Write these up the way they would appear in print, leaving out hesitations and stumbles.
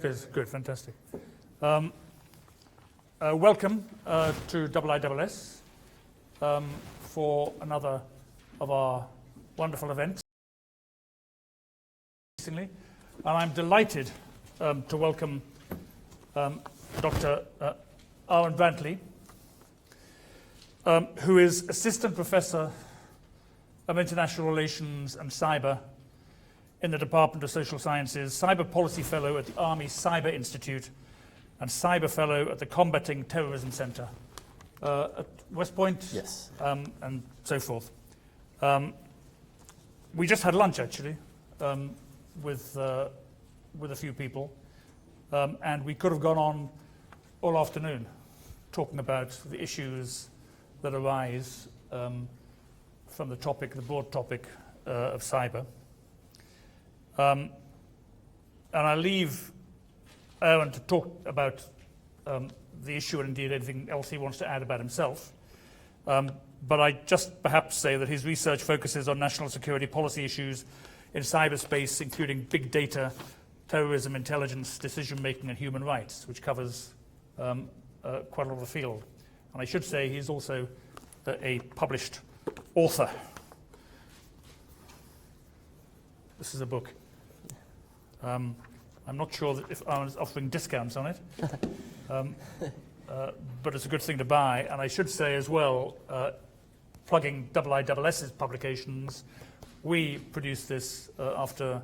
Please, good, fantastic. Welcome to IISS for another of our wonderful events. And I'm delighted to welcome Dr. Arwen Brantley, who is Assistant Professor of International Relations and Cyber in the Department of Social Sciences, Cyber Policy Fellow at the Army Cyber Institute, and Cyber Fellow at the Combating Terrorism Center at West Point, yes, and so forth. We just had lunch, actually, with a few people, and we could have gone on all afternoon talking about the issues that arise from the broad topic of cyber. And I leave Aaron to talk about the issue and indeed anything else he wants to add about himself. But I just perhaps say that his research focuses on national security policy issues in cyberspace, including big data, terrorism, intelligence, decision-making, and human rights, which covers quite a lot of the field. And I should say he's also a published author. This is a book. I'm not sure that if I was offering discounts on it, but it's a good thing to buy. And I should say as well, plugging IISS's publications, we produced this after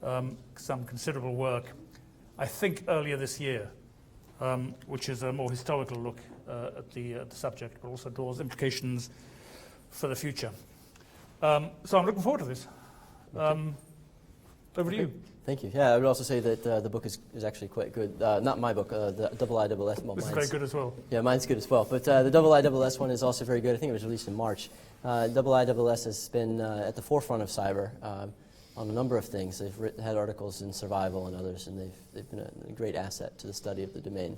some considerable work, I think earlier this year, which is a more historical look at the subject, but also draws implications for the future. So I'm looking forward to this. Over to you. Thank you. Yeah, I would also say that the book is actually quite good. Not my book, the IISS. Well, this is very good as well. Yeah, mine's good as well. But the IISS one is also very good. I think it was released in March. IISS has been at the forefront of cyber on a number of things. They've had articles in Survival and others, and they've been a great asset to the study of the domain.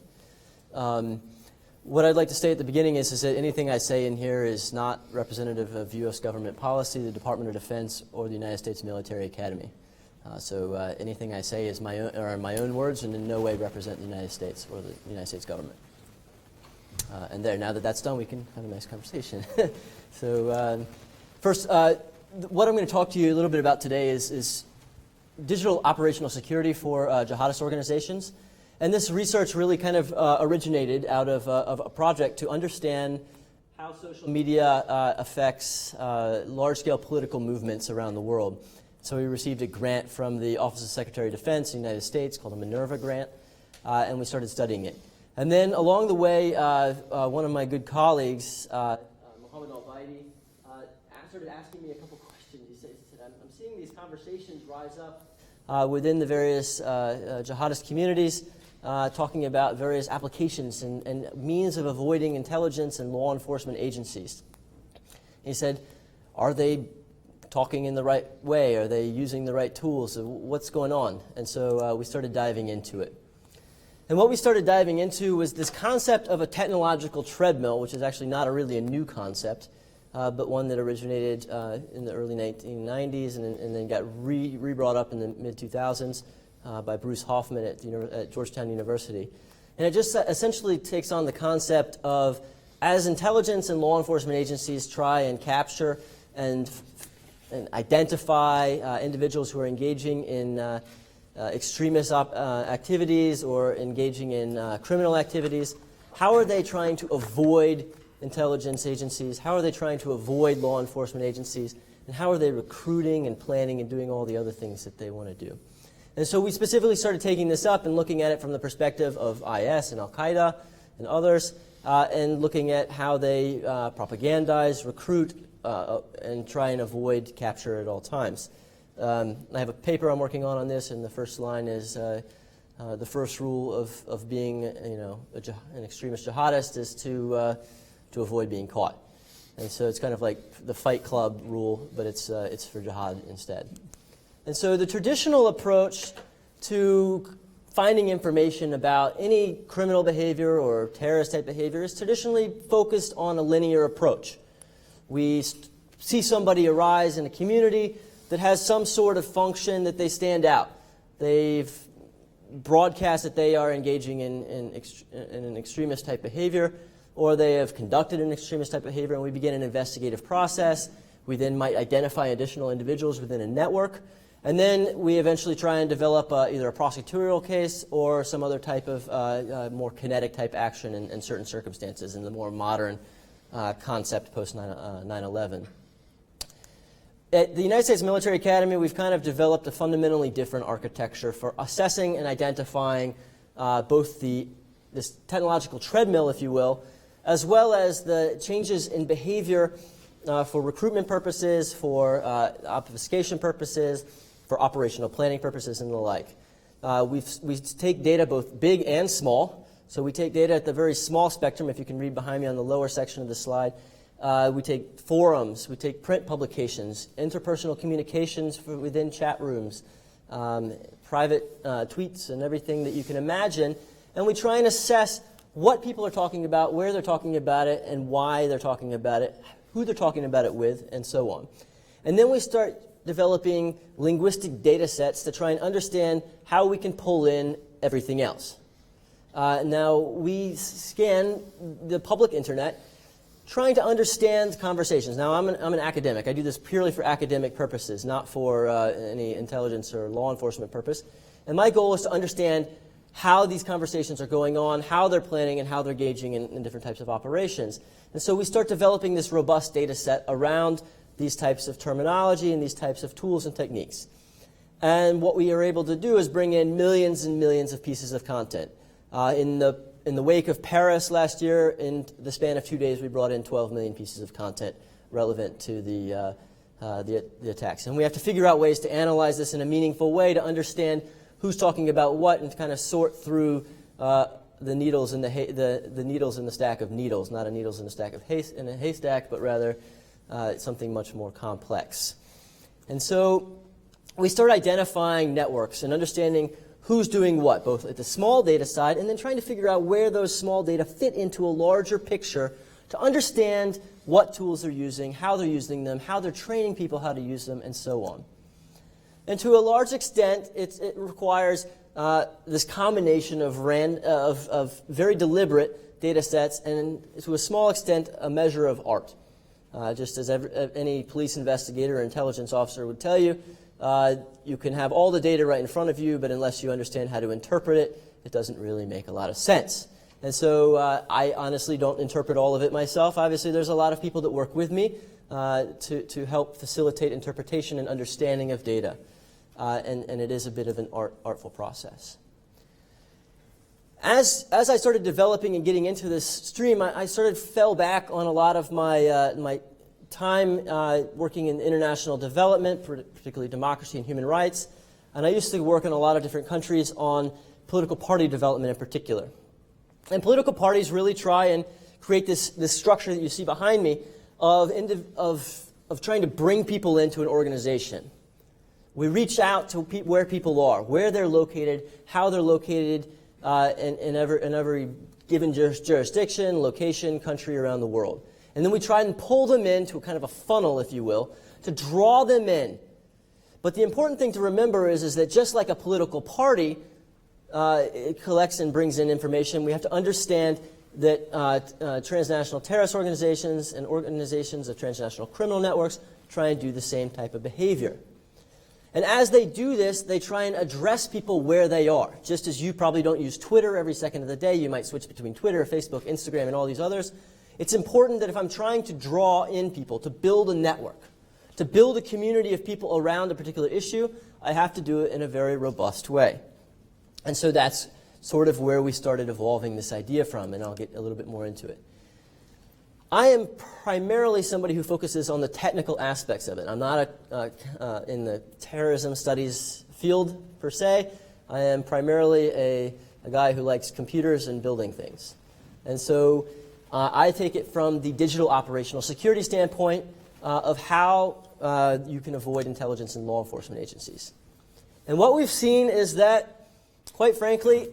What I'd like to say at the beginning is that anything I say in here is not representative of U.S. government policy, the Department of Defense, or the United States Military Academy. So anything I say is my own words and in no way represent the United States or the United States government. And now that that's done, we can have a nice conversation. So first, what I'm going to talk to you a little bit about today is digital operational security for jihadist organizations. And this research really kind of originated out of a project to understand how social media affects large-scale political movements around the world. So we received a grant from the Office of Secretary of Defense in the United States called a Minerva grant, and we started studying it. And then along the way, one of my good colleagues, Mohammed Al-Baidi, started asking me a couple questions. He said, I'm seeing these conversations rise up within the various jihadist communities, talking about various applications and means of avoiding intelligence and law enforcement agencies. He said, are they talking in the right way? Are they using the right tools? What's going on? And so we started diving into it. And what we started diving into was this concept of a technological treadmill, which is actually not really a new concept, but one that originated in the early 1990s and then got re-brought up in the mid-2000s by Bruce Hoffman at Georgetown University. And it just essentially takes on the concept of, as intelligence and law enforcement agencies try and capture and identify individuals who are engaging in extremist activities or engaging in criminal activities, how are they trying to avoid intelligence agencies? How are they trying to avoid law enforcement agencies? And how are they recruiting and planning and doing all the other things that they want to do? And so we specifically started taking this up and looking at it from the perspective of IS and Al-Qaeda and others, and looking at how they propagandize, recruit, and try and avoid capture at all times. I have a paper I'm working on this, and the first line is the first rule of being, an extremist jihadist is to avoid being caught. And so it's kind of like the Fight Club rule, but it's for jihad instead. And so the traditional approach to finding information about any criminal behavior or terrorist type behavior is traditionally focused on a linear approach. We see somebody arise in a community that has some sort of function that they stand out. They've broadcast that they are engaging in an extremist type behavior, or they have conducted an extremist type behavior, and we begin an investigative process. We then might identify additional individuals within a network, and then we eventually try and develop either a prosecutorial case or some other type of more kinetic type action in certain circumstances in the more modern concept post 9/11. At the United States Military Academy, we've kind of developed a fundamentally different architecture for assessing and identifying both this technological treadmill, if you will, as well as the changes in behavior for recruitment purposes, for obfuscation purposes, for operational planning purposes, and the like. We take data both big and small. So we take data at the very small spectrum, if you can read behind me on the lower section of the slide. We take forums, we take print publications, interpersonal communications within chat rooms, private tweets, and everything that you can imagine, and we try and assess what people are talking about, where they're talking about it, and why they're talking about it, who they're talking about it with, and so on. And then we start developing linguistic data sets to try and understand how we can pull in everything else. Now, we scan the public internet trying to understand conversations. Now, I'm an academic. I do this purely for academic purposes, not for any intelligence or law enforcement purpose. And my goal is to understand how these conversations are going on, how they're planning, and how they're engaging in different types of operations. And so we start developing this robust data set around these types of terminology and these types of tools and techniques. And what we are able to do is bring in millions and millions of pieces of content. In the wake of Paris last year, in the span of 2 days, we brought in 12 million pieces of content relevant to the attacks. And we have to figure out ways to analyze this in a meaningful way to understand who's talking about what and to kind of sort through the needles in the needles in the stack of needles, not a needles in a stack of in a haystack, but rather something much more complex. And so we start identifying networks and understanding who's doing what, both at the small data side and then trying to figure out where those small data fit into a larger picture to understand what tools they're using, how they're using them, how they're training people how to use them, and so on. And to a large extent, it requires this combination of very deliberate data sets and, to a small extent, a measure of art. Just as any police investigator or intelligence officer would tell you, you can have all the data right in front of you, but unless you understand how to interpret it, it doesn't really make a lot of sense. And so I honestly don't interpret all of it myself. Obviously, there's a lot of people that work with me to help facilitate interpretation and understanding of data. And it is a bit of an artful process. As I started developing and getting into this stream, I fell back on a lot of my time working in international development, particularly democracy and human rights. And I used to work in a lot of different countries on political party development in particular. And political parties really try and create this structure that you see behind me of trying to bring people into an organization. We reach out to where people are, where they're located, how they're located in every given jurisdiction, location, country around the world. And then we try and pull them into a kind of a funnel, if you will, to draw them in. But the important thing to remember is that just like a political party, it collects and brings in information, we have to understand that transnational terrorist organizations and organizations of transnational criminal networks try and do the same type of behavior. And as they do this, they try and address people where they are. Just as you probably don't use Twitter every second of the day, you might switch between Twitter, Facebook, Instagram, and all these others. It's important that if I'm trying to draw in people, to build a network, to build a community of people around a particular issue, I have to do it in a very robust way. And so that's sort of where we started evolving this idea from, and I'll get a little bit more into it. I am primarily somebody who focuses on the technical aspects of it. I'm not in the terrorism studies field, per se. I am primarily a guy who likes computers and building things. And so I take it from the digital operational security standpoint of how you can avoid intelligence in law enforcement agencies. And what we've seen is that, quite frankly,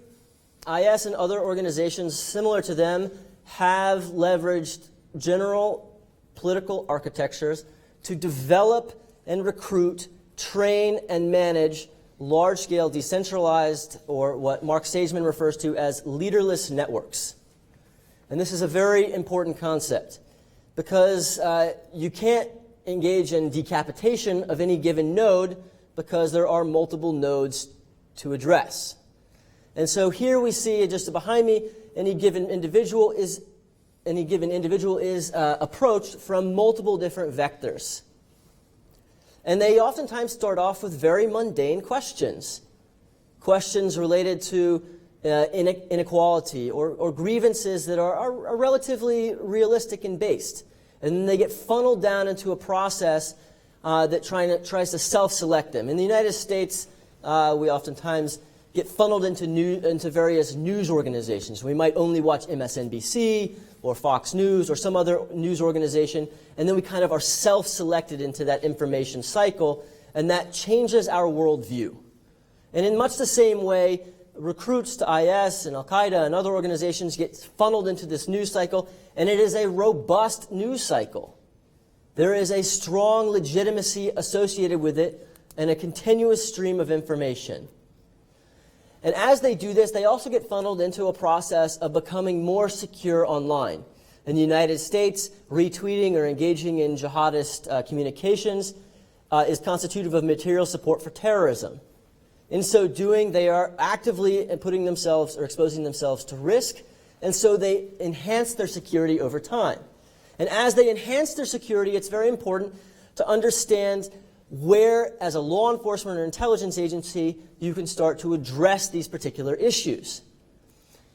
IS and other organizations similar to them have leveraged general political architectures to develop and recruit, train, and manage large-scale decentralized, or what Mark Sageman refers to as leaderless networks. And this is a very important concept because you can't engage in decapitation of any given node because there are multiple nodes to address. And so here we see, just behind me, any given individual is approached from multiple different vectors. And they oftentimes start off with very mundane questions. Questions related to inequality or grievances that are relatively realistic and based. And then they get funneled down into a process that tries to self-select them. In the United States, we oftentimes get funneled into various news organizations. We might only watch MSNBC or Fox News or some other news organization, and then we kind of are self-selected into that information cycle, and that changes our worldview. And in much the same way, recruits to IS and Al-Qaeda and other organizations get funneled into this news cycle, and it is a robust news cycle. There is a strong legitimacy associated with it and a continuous stream of information. And as they do this, they also get funneled into a process of becoming more secure online. In the United States, retweeting or engaging in jihadist communications is constitutive of material support for terrorism. In so doing, they are actively putting themselves or exposing themselves to risk, and so they enhance their security over time. And as they enhance their security, it's very important to understand where, as a law enforcement or intelligence agency, you can start to address these particular issues.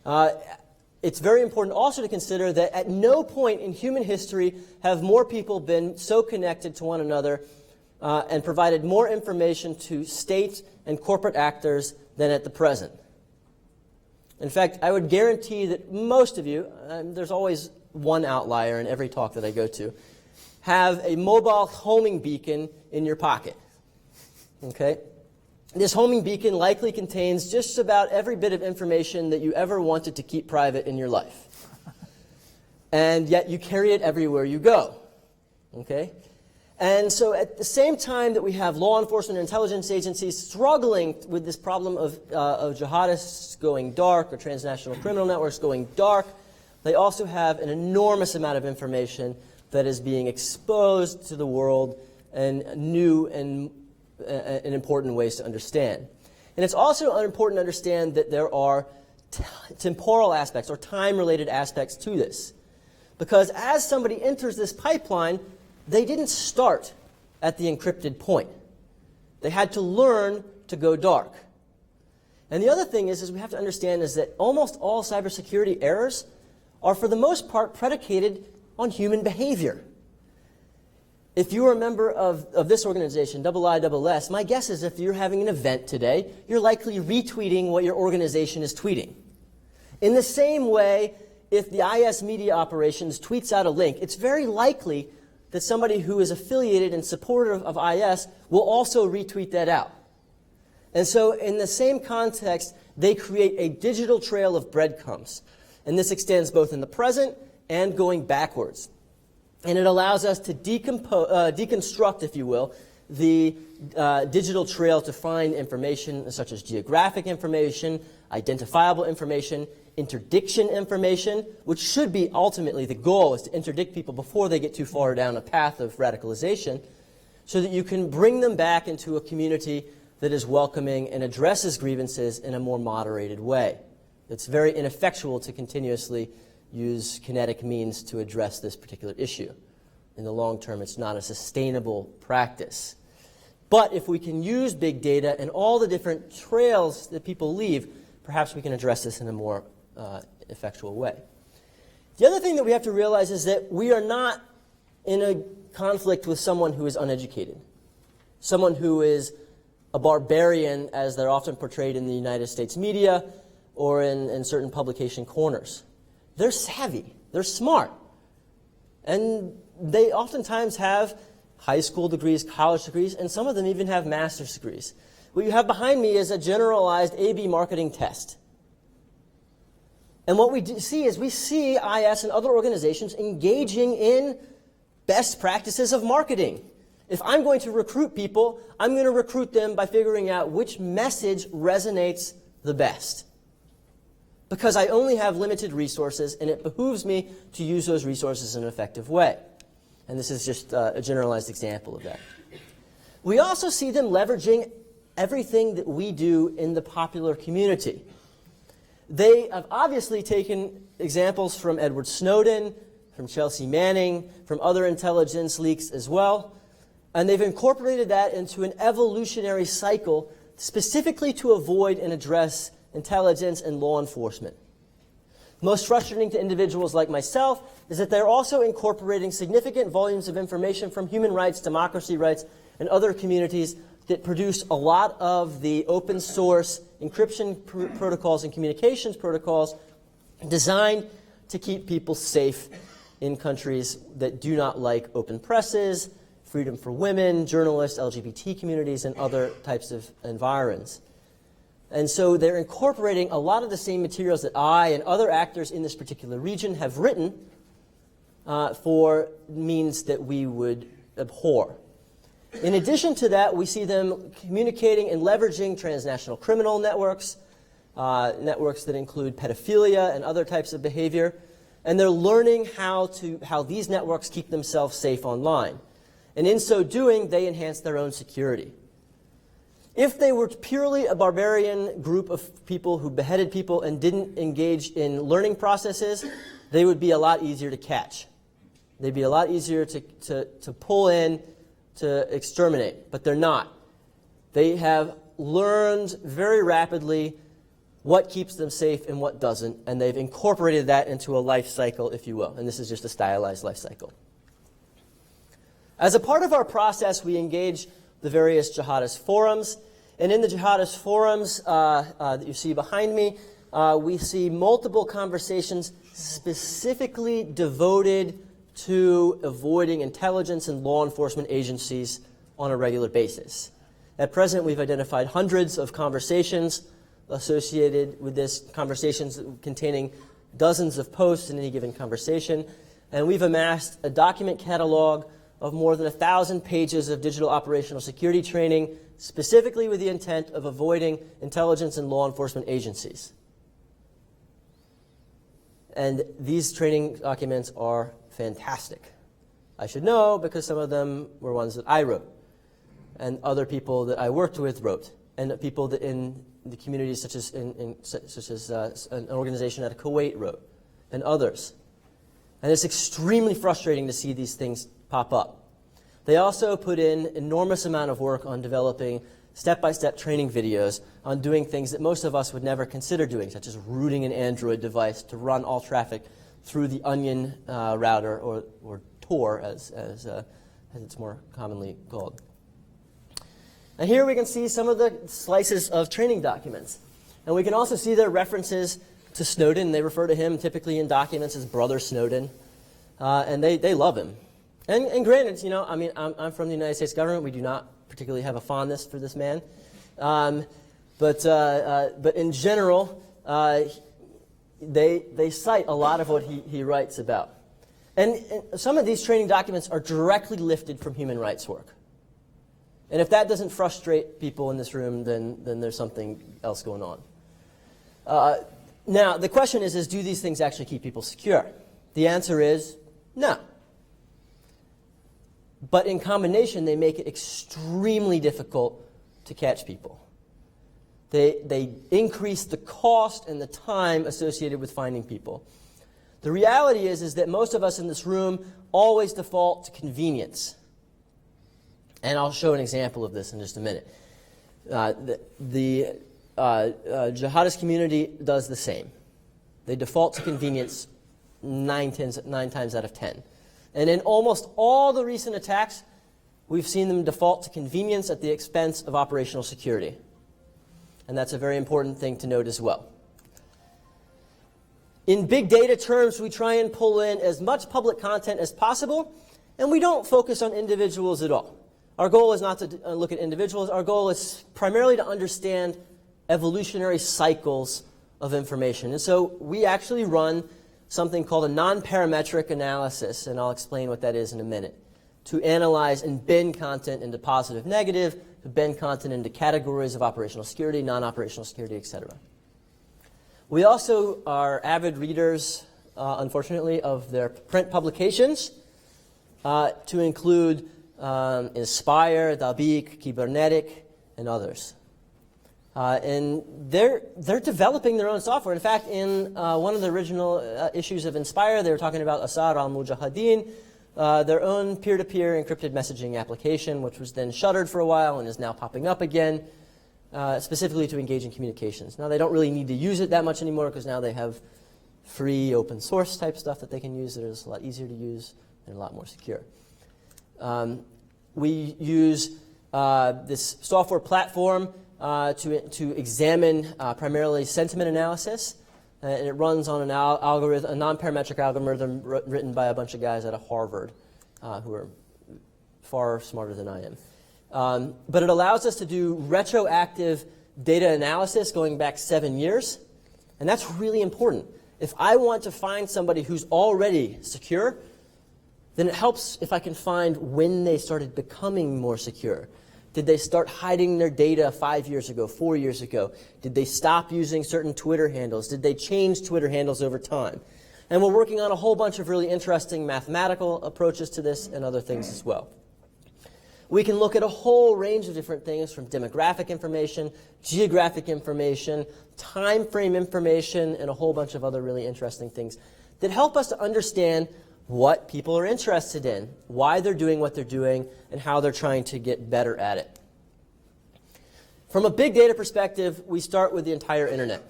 It's very important also to consider that at no point in human history have more people been so connected to one another and provided more information to state and corporate actors than at the present. In fact, I would guarantee that most of you, there's always one outlier in every talk that I go to, have a mobile homing beacon in your pocket. Okay? This homing beacon likely contains just about every bit of information that you ever wanted to keep private in your life. And yet you carry it everywhere you go. Okay? And so at the same time that we have law enforcement and intelligence agencies struggling with this problem of jihadists going dark or transnational criminal networks going dark, they also have an enormous amount of information that is being exposed to the world in new and important ways to understand. And it's also important to understand that there are temporal aspects or time-related aspects to this. Because as somebody enters this pipeline, they didn't start at the encrypted point. They had to learn to go dark. And the other thing is we have to understand is that almost all cybersecurity errors are for the most part predicated on human behavior. If you are a member of this organization, IISS, my guess is if you're having an event today, you're likely retweeting what your organization is tweeting. In the same way, if the IS Media Operations tweets out a link, it's very likely that somebody who is affiliated and supportive of IS will also retweet that out. And so in the same context, they create a digital trail of breadcrumbs. And this extends both in the present and going backwards. And it allows us to deconstruct, if you will, the digital trail to find information such as geographic information, identifiable information, interdiction information, which should be ultimately the goal, is to interdict people before they get too far down a path of radicalization, so that you can bring them back into a community that is welcoming and addresses grievances in a more moderated way. It's very ineffectual to continuously use kinetic means to address this particular issue. In the long term, it's not a sustainable practice. But if we can use big data and all the different trails that people leave, perhaps we can address this in a more effectual way. The other thing that we have to realize is that we are not in a conflict with someone who is uneducated, someone who is a barbarian, as they're often portrayed in the United States media or in certain publication corners. They're savvy, they're smart, and they oftentimes have high school degrees, college degrees, and some of them even have master's degrees. What you have behind me is a generalized A/B marketing test. And what we see is we see IS and other organizations engaging in best practices of marketing. If I'm going to recruit people, I'm going to recruit them by figuring out which message resonates the best. Because I only have limited resources, and it behooves me to use those resources in an effective way. And this is just a generalized example of that. We also see them leveraging everything that we do in the popular community. They have obviously taken examples from Edward Snowden, from Chelsea Manning, from other intelligence leaks as well, and they've incorporated that into an evolutionary cycle specifically to avoid and address intelligence and law enforcement. Most frustrating to individuals like myself is that they're also incorporating significant volumes of information from human rights, democracy rights, and other communities that produce a lot of the open source encryption protocols and communications protocols designed to keep people safe in countries that do not like open presses, freedom for women, journalists, LGBT communities, and other types of environs. And so they're incorporating a lot of the same materials that I and other actors in this particular region have written for means that we would abhor. In addition to that, we see them communicating and leveraging transnational criminal networks, networks that include pedophilia and other types of behavior, and they're learning how these networks keep themselves safe online. And in so doing, they enhance their own security. If they were purely a barbarian group of people who beheaded people and didn't engage in learning processes, they would be a lot easier to catch. They'd be a lot easier to pull in, to exterminate, but they're not. They have learned very rapidly what keeps them safe and what doesn't, and they've incorporated that into a life cycle, if you will, and this is just a stylized life cycle. As a part of our process, we engage the various jihadist forums, and in the jihadist forums that you see behind me, we see multiple conversations specifically devoted to avoiding intelligence and law enforcement agencies on a regular basis. At present, we've identified hundreds of conversations associated with this, conversations containing dozens of posts in any given conversation, and we've amassed a document catalog of more than 1,000 pages of digital operational security training, specifically with the intent of avoiding intelligence and law enforcement agencies. And these training documents are fantastic. I should know because some of them were ones that I wrote, and other people that I worked with wrote, and people that in the communities such as an organization out of Kuwait wrote, and others. And it's extremely frustrating to see these things pop up. They also put in enormous amount of work on developing step-by-step training videos on doing things that most of us would never consider doing, such as rooting an Android device to run all traffic through the Onion router, or Tor, as it's more commonly called. And here we can see some of the slices of training documents. And we can also see their references to Snowden. They refer to him typically in documents as Brother Snowden. And they love him. And granted, you know, I mean, I'm from the United States government. We do not particularly have a fondness for this man. But in general, they cite a lot of what he writes about. And some of these training documents are directly lifted from human rights work. And if that doesn't frustrate people in this room, then there's something else going on. Now, the question is, do these things actually keep people secure? The answer is no. But in combination, they make it extremely difficult to catch people. They increase the cost and the time associated with finding people. The reality is that most of us in this room always default to convenience. And I'll show an example of this in just a minute. The jihadist community does the same. They default to convenience 9 times out of 10. And in almost all the recent attacks, we've seen them default to convenience at the expense of operational security. And that's a very important thing to note as well. In big data terms, we try and pull in as much public content as possible, and we don't focus on individuals at all. Our goal is not to look at individuals. Our goal is primarily to understand evolutionary cycles of information. And so we actually run something called a non-parametric analysis, and I'll explain what that is in a minute. to analyze and bend content into positive, negative, to bend content into categories of operational security, non-operational security, etc. We also are avid readers, unfortunately, of their print publications, to include Inspire, Dabiq, Kybernetic, and others. And they're developing their own software. In fact, in one of the original issues of Inspire, they were talking about Asar al-Mujahideen, their own peer-to-peer encrypted messaging application, which was then shuttered for a while and is now popping up again, specifically to engage in communications. Now, they don't really need to use it that much anymore because now they have free open source type stuff that they can use that is a lot easier to use and a lot more secure. We use this software platform to examine primarily sentiment analysis. And it runs on an algorithm, a non-parametric algorithm written by a bunch of guys out of Harvard who are far smarter than I am. But it allows us to do retroactive data analysis going back 7 years. And that's really important. If I want to find somebody who's already secure, then it helps if I can find when they started becoming more secure. Did they start hiding their data 5 years ago, 4 years ago? Did they stop using certain Twitter handles? Did they change Twitter handles over time? And we're working on a whole bunch of really interesting mathematical approaches to this and other things as well. We can look at a whole range of different things from demographic information, geographic information, time frame information, and a whole bunch of other really interesting things that help us to understand what people are interested in, why they're doing what they're doing, and how they're trying to get better at it. From a big data perspective, we start with the entire internet.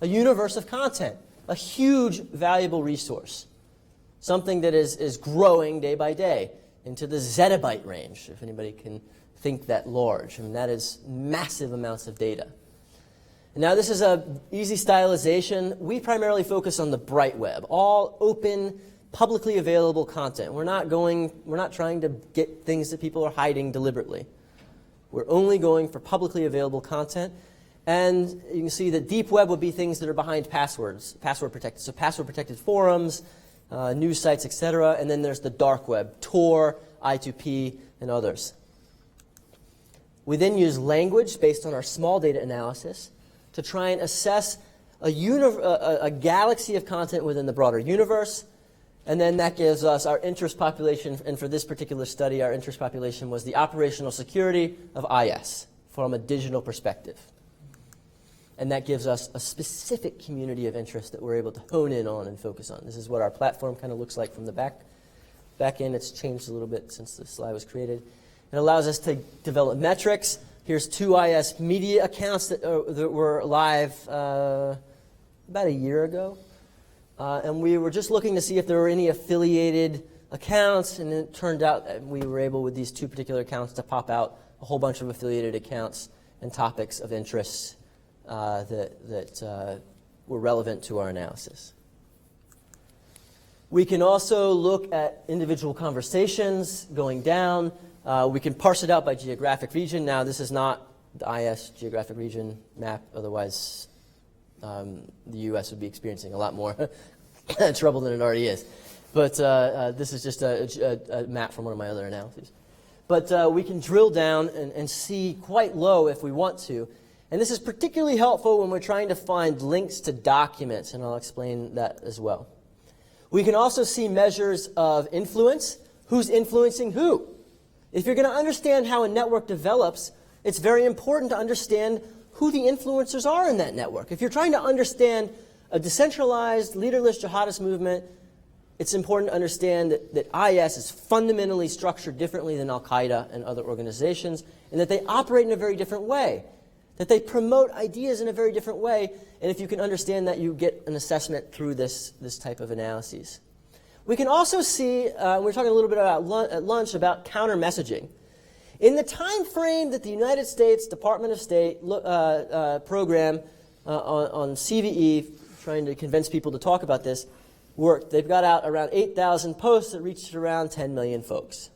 A universe of content, a huge valuable resource, something that is growing day by day into the zettabyte range, if anybody can think that large. I mean, that is massive amounts of data. And now this is an easy stylization. We primarily focus on the bright web, all open, publicly available content. We're not trying to get things that people are hiding deliberately. We're only going for publicly available content. And you can see that deep web would be things that are behind passwords, password protected. So password protected forums, news sites, etc. And then there's the dark web, Tor, I2P, and others. We then use language based on our small data analysis to try and assess a galaxy of content within the broader universe. And then that gives us our interest population. And for this particular study, our interest population was the operational security of IS from a digital perspective. And that gives us a specific community of interest that we're able to hone in on and focus on. This is what our platform kind of looks like from the back end. It's changed a little bit since the slide was created. It allows us to develop metrics. Here's 2 IS media accounts that were live about a year ago. And we were just looking to see if there were any affiliated accounts, and it turned out that we were able, with these 2 particular accounts, to pop out a whole bunch of affiliated accounts and topics of interest that were relevant to our analysis. We can also look at individual conversations going down. We can parse it out by geographic region. Now, this is not the IS geographic region map, otherwise the U.S. would be experiencing a lot more trouble than it already is. But this is just a map from one of my other analyses. But we can drill down and see quite low if we want to. And this is particularly helpful when we're trying to find links to documents, and I'll explain that as well. We can also see measures of influence. Who's influencing who? If you're going to understand how a network develops, it's very important to understand who the influencers are in that network. If you're trying to understand a decentralized, leaderless jihadist movement, it's important to understand that IS is fundamentally structured differently than Al-Qaeda and other organizations, and that they operate in a very different way, that they promote ideas in a very different way. And if you can understand that, you get an assessment through this type of analyses. We can also see, we were talking a little bit about at lunch about counter-messaging. In the time frame that the United States Department of State program on CVE, trying to convince people to talk about this, worked, they've got out around 8,000 posts that reached around 10 million folks.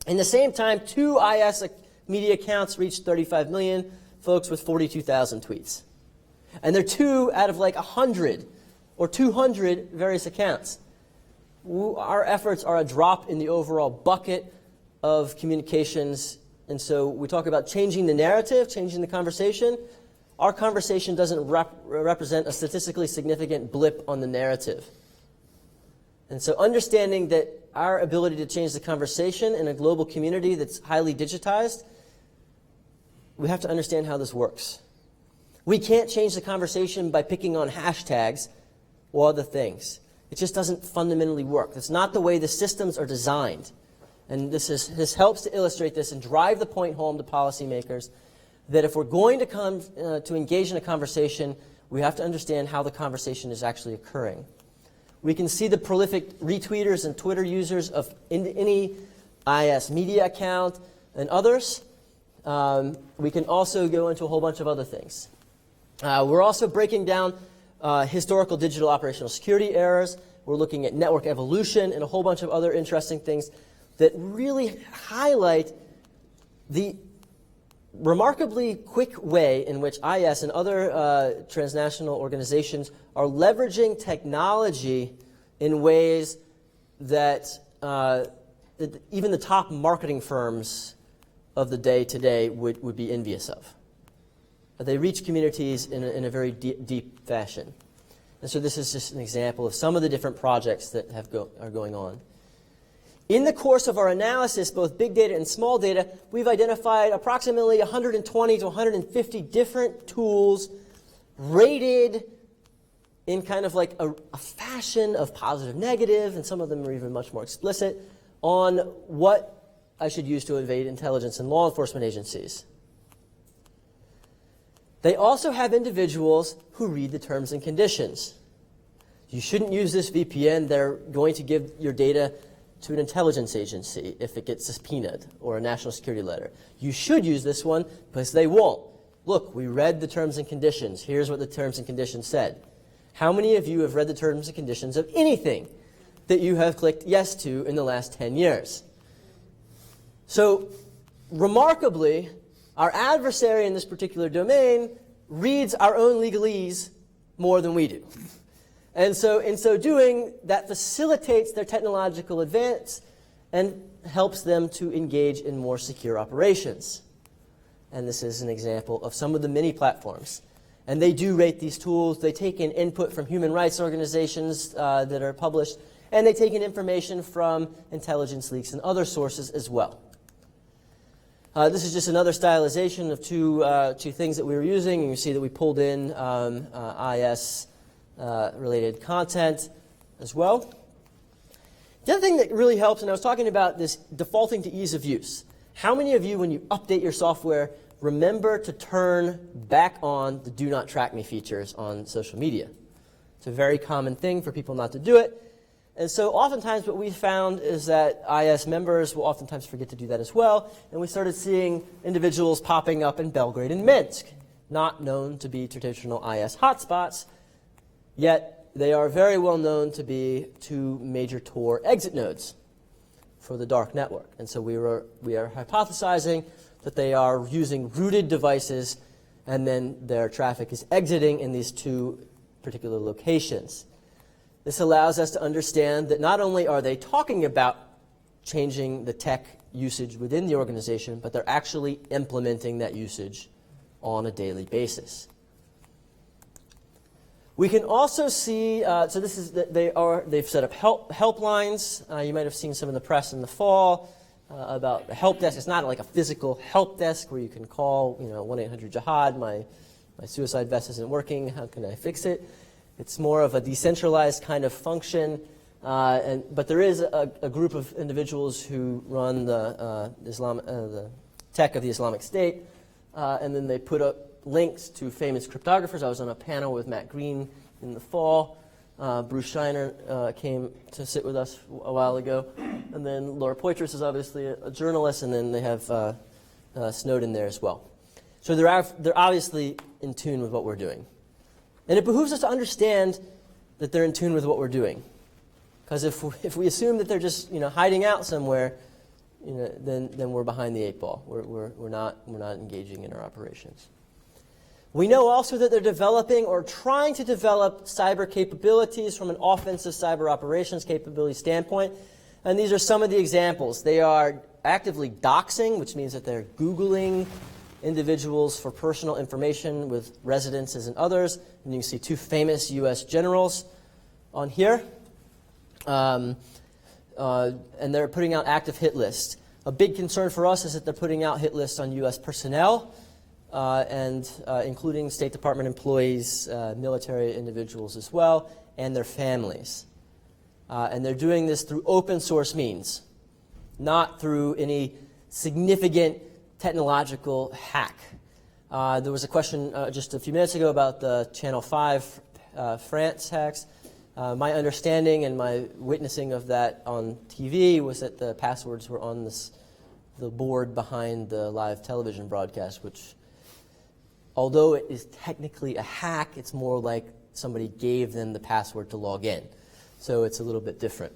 In the same time, 2 IS media accounts reached 35 million folks with 42,000 tweets. And they're 2 out of like 100 or 200 various accounts. our efforts are a drop in the overall bucket of communications. And so we talk about changing the narrative, changing the conversation. Our conversation doesn't represent a statistically significant blip on the narrative. And so understanding that our ability to change the conversation in a global community that's highly digitized, we have to understand how this works. We can't change the conversation by picking on hashtags or other things. It just doesn't fundamentally work. That's not the way the systems are designed. And this helps to illustrate this and drive the point home to policymakers that if we're going to come to engage in a conversation, we have to understand how the conversation is actually occurring. We can see the prolific retweeters and Twitter users of any IS media account and others. We can also go into a whole bunch of other things. We're also breaking down historical digital operational security errors. We're looking at network evolution and a whole bunch of other interesting things that really highlight the remarkably quick way in which IS and other transnational organizations are leveraging technology in ways that even the top marketing firms of the day today would be envious of. They reach communities in a very deep fashion. And so this is just an example of some of the different projects that are going on. In the course of our analysis, both big data and small data, we've identified approximately 120 to 150 different tools rated in kind of like a fashion of positive, negative, and some of them are even much more explicit, on what I should use to evade intelligence and law enforcement agencies. They also have individuals who read the terms and conditions. You shouldn't use this VPN. They're going to give your data to an intelligence agency if it gets subpoenaed or a national security letter. You should use this one because they won't. Look, we read the terms and conditions. Here's what the terms and conditions said. How many of you have read the terms and conditions of anything that you have clicked yes to in the last 10 years? So, remarkably, our adversary in this particular domain reads our own legalese more than we do. And so, in so doing, that facilitates their technological advance and helps them to engage in more secure operations. And this is an example of some of the many platforms. And they do rate these tools. They take in input from human rights organizations that are published, and they take in information from intelligence leaks and other sources as well. This is just another stylization of two things that we were using. And you see that we pulled in IS related content as well. The other thing that really helps, and I was talking about this defaulting to ease of use. How many of you, when you update your software, remember to turn back on the do not track me features on social media? It's a very common thing for people not to do it. And so oftentimes what we found is that IS members will oftentimes forget to do that as well. And we started seeing individuals popping up in Belgrade and Minsk, not known to be traditional IS hotspots, yet they are very well known to be two major Tor exit nodes for the dark network. And so we are hypothesizing that they are using rooted devices and then their traffic is exiting in these two particular locations. This allows us to understand that not only are they talking about changing the tech usage within the organization, but they're actually implementing that usage on a daily basis. We can also see, so this is they've set up helplines. You might have seen some in the press in the fall about the help desk. It's not like a physical help desk where you can call, 1-800-JIHAD. My suicide vest isn't working. How can I fix it? It's more of a decentralized kind of function, but there is a group of individuals who run the tech of the Islamic State, and then they put up links to famous cryptographers. I was on a panel with Matt Green in the fall. Bruce Shiner came to sit with us a while ago, and then Laura Poitras is obviously a journalist, and then they have Snowden there as well. So they're obviously in tune with what we're doing. And it behooves us to understand that they're in tune with what we're doing. Because if we assume that they're just hiding out somewhere, then we're behind the eight ball. We're not engaging in our operations. We know also that they're developing or trying to develop cyber capabilities from an offensive cyber operations capability standpoint. And these are some of the examples. They are actively doxing, which means that they're Googling individuals for personal information with residences and others. And you can see two famous U.S. generals on here. And they're putting out active hit lists. A big concern for us is that they're putting out hit lists on U.S. personnel, and including State Department employees, military individuals as well, and their families. And they're doing this through open source means, not through any significant technological hack. There was a question just a few minutes ago about the Channel 5 France hacks. My understanding and my witnessing of that on TV was that the passwords were on the board behind the live television broadcast, which, although it is technically a hack, it's more like somebody gave them the password to log in. So it's a little bit different.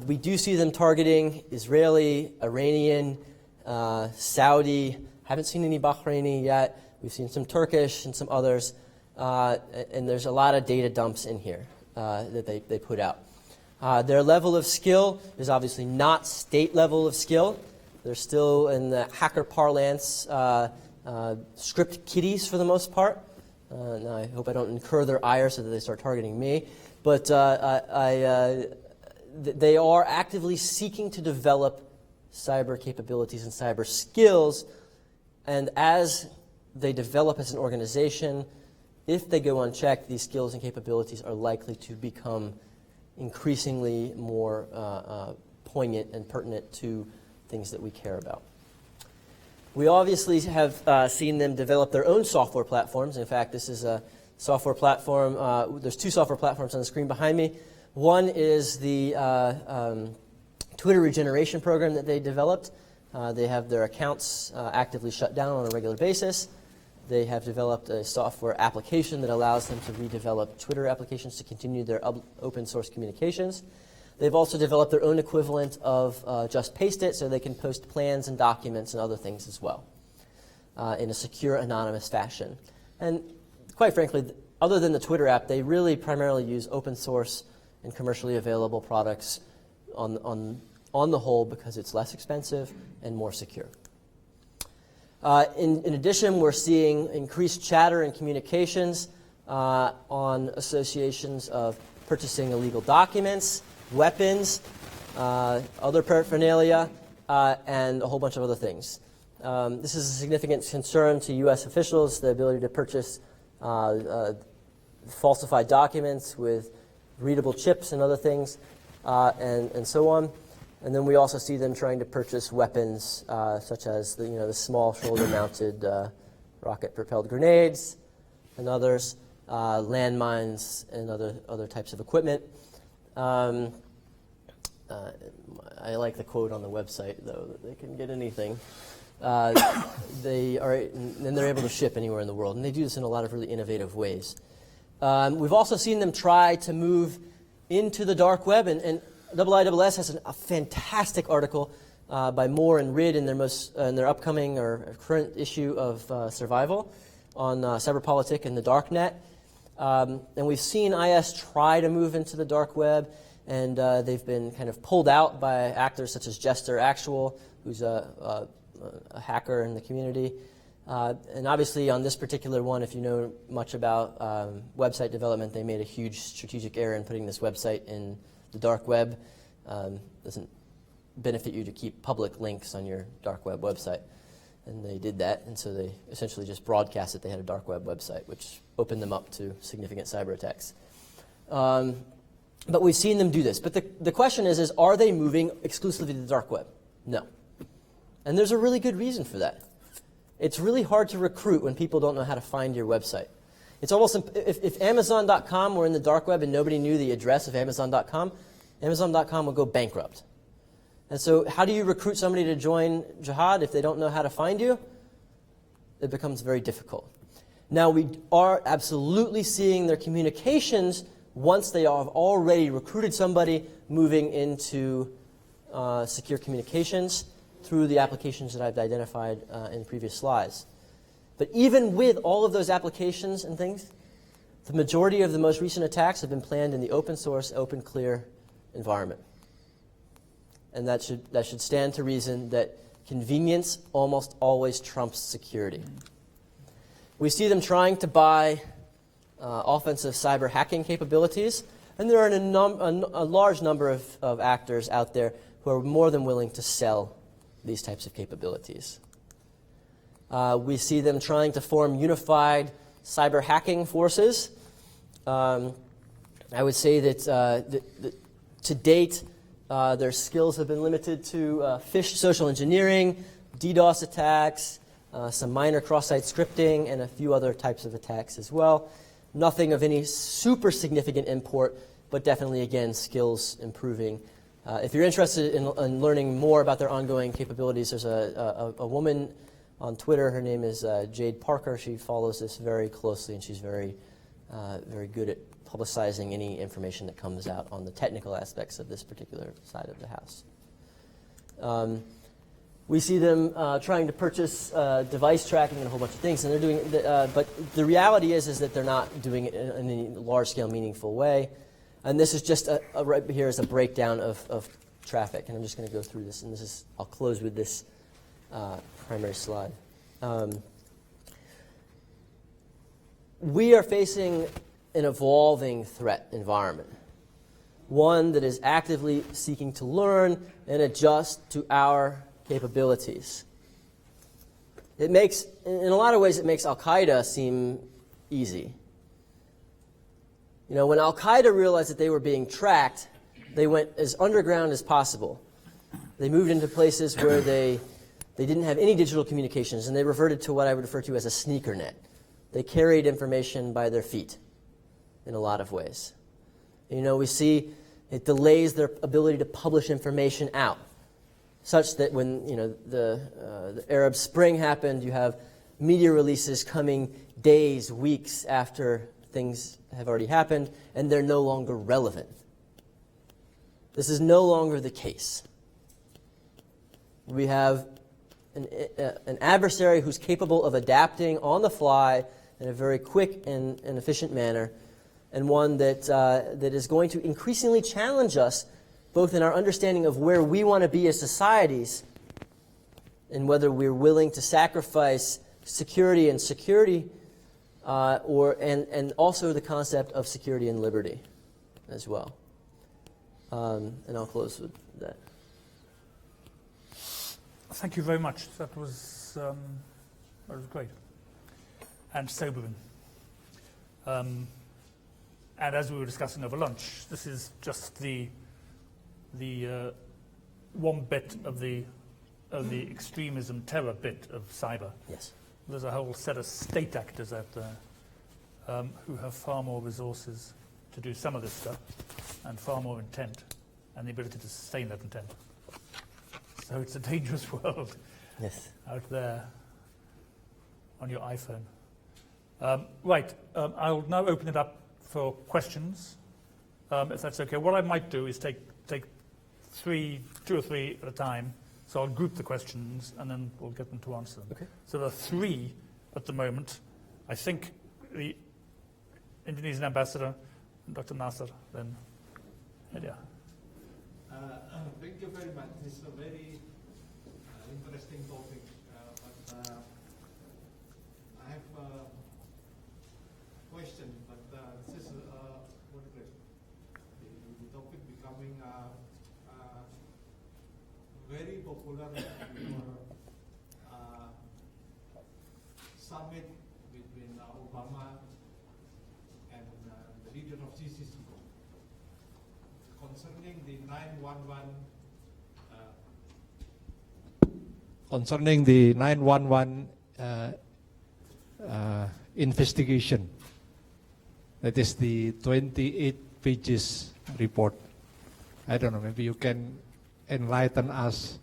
We do see them targeting Israeli, Iranian, Saudi. Haven't seen any Bahraini yet. We've seen some Turkish and some others. And there's a lot of data dumps in here that they put out. Their level of skill is obviously not state level of skill. They're still, in the hacker parlance, script kiddies for the most part. Now I hope I don't incur their ire so that they start targeting me. But they are actively seeking to develop cyber capabilities and cyber skills. And as they develop as an organization, if they go unchecked, these skills and capabilities are likely to become increasingly more poignant and pertinent to things that we care about. We obviously have seen them develop their own software platforms. In fact, this is a software platform. There's two software platforms on the screen behind me. One is the Twitter regeneration program that they developed. They have their accounts actively shut down on a regular basis. They have developed a software application that allows them to redevelop Twitter applications to continue their open source communications. They've also developed their own equivalent of Just Paste It, so they can post plans and documents and other things as well in a secure, anonymous fashion. And quite frankly, other than the Twitter app, they really primarily use open source and commercially available products on the whole because it's less expensive and more secure. In addition, we're seeing increased chatter and communications on associations of purchasing illegal documents, weapons, other paraphernalia, and a whole bunch of other things. This is a significant concern to U.S. officials, the ability to purchase falsified documents with readable chips and other things, and so on. And then we also see them trying to purchase weapons such as the small shoulder-mounted rocket-propelled grenades and others, landmines and other types of equipment. I like the quote on the website, though, that they can get anything. They're able to ship anywhere in the world, and they do this in a lot of really innovative ways. We've also seen them try to move into the dark web, and IISS has a fantastic article by Moore and Ridd in their upcoming or current issue of Survival on cyberpolitik and the dark net. And we've seen IS try to move into the dark web, and they've been kind of pulled out by actors such as Jester Actual, who's a hacker in the community. And obviously on this particular one, if you know much about website development, they made a huge strategic error in putting this website in the dark web. Doesn't benefit you to keep public links on your dark web website. And they did that, and so they essentially just broadcast that they had a dark web website, which opened them up to significant cyber attacks. But we've seen them do this. But the question is are they moving exclusively to the dark web? No. And there's a really good reason for that. It's really hard to recruit when people don't know how to find your website. It's almost, if Amazon.com were in the dark web and nobody knew the address of Amazon.com, Amazon.com would go bankrupt. And so how do you recruit somebody to join Jihad if they don't know how to find you? It becomes very difficult. Now, we are absolutely seeing their communications, once they have already recruited somebody, moving into secure communications through the applications that I've identified in previous slides. But even with all of those applications and things, the majority of the most recent attacks have been planned in the open source, open clear environment. And that should stand to reason that convenience almost always trumps security. We see them trying to buy offensive cyber hacking capabilities, and there are a large number of actors out there who are more than willing to sell these types of capabilities. We see them trying to form unified cyber hacking forces. I would say that to date, their skills have been limited to phish social engineering, DDoS attacks, some minor cross-site scripting, and a few other types of attacks as well. Nothing of any super significant import, but definitely, again, skills improving. If you're interested in learning more about their ongoing capabilities, there's a woman on Twitter. Her name is Jade Parker. She follows this very closely, and she's very good at publicizing any information that comes out on the technical aspects of this particular side of the house. We see them trying to purchase device tracking and a whole bunch of things, and they're doing. But the reality is that they're not doing it in any large-scale, meaningful way. And this is just right here is a breakdown of traffic, and I'm just going to go through this. And I'll close with this primary slide. We are facing an evolving threat environment, one that is actively seeking to learn and adjust to our capabilities. In a lot of ways, it makes Al-Qaeda seem easy. You know, when Al-Qaeda realized that they were being tracked, they went as underground as possible. They moved into places where they didn't have any digital communications, and they reverted to what I would refer to as a sneaker net. They carried information by their feet in a lot of ways. You know, we see it delays their ability to publish information out, such that when the Arab Spring happened, you have media releases coming days, weeks after things have already happened, and they're no longer relevant. This is no longer the case. We have an adversary who's capable of adapting on the fly in a very quick and efficient manner, and one that is going to increasingly challenge us both in our understanding of where we want to be as societies and whether we're willing to sacrifice security and also the concept of security and liberty as well. And I'll close with that. Thank you very much. That was great and sobering. And as we were discussing over lunch, this is just the one bit of the extremism terror bit of cyber. Yes. There's a whole set of state actors out there who have far more resources to do some of this stuff and far more intent and the ability to sustain that intent. So it's a dangerous world out there on your iPhone. Right, I'll now open it up for questions, if that's okay. What I might do is take two or three at a time. So I'll group the questions and then we'll get them to answer them. Okay. So there are three at the moment. I think the Indonesian ambassador, Dr. Nasser, then Media. Thank you very much. This is a very interesting topic. But I have a question. But this is the topic becoming very popular summit between Obama and the leader of GCC concerning the 911 investigation. That is the 28 pages report. I don't know, maybe you can enlighten us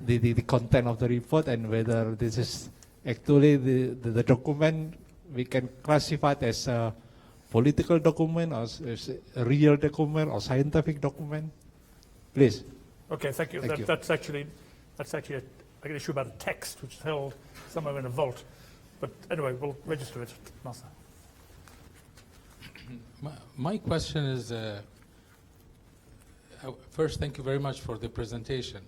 the content of the report and whether this is actually the document we can classify it as a political document or as a real document or scientific document. Please. Okay, thank you. Thank you. That's actually I get an issue about a text which is held somewhere in a vault. But anyway, we'll register it, Master. My question is, first, thank you very much for the presentation.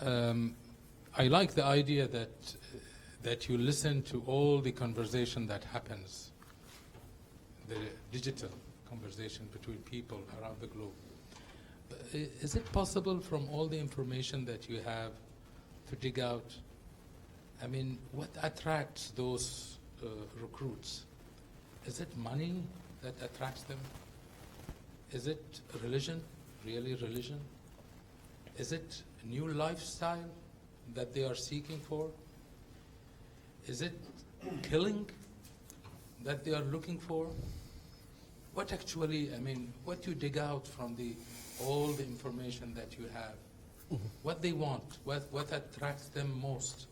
I like the idea that you listen to all the conversation that happens, the digital conversation between people around the globe. Is it possible from all the information that you have to dig out, I mean, what attracts those recruits? Is it money that attracts them? Is it religion, really religion? Is it a new lifestyle that they are seeking for? Is it killing that they are looking for? What actually, I mean, what you dig out from all the information that you have, what they want, what attracts them most?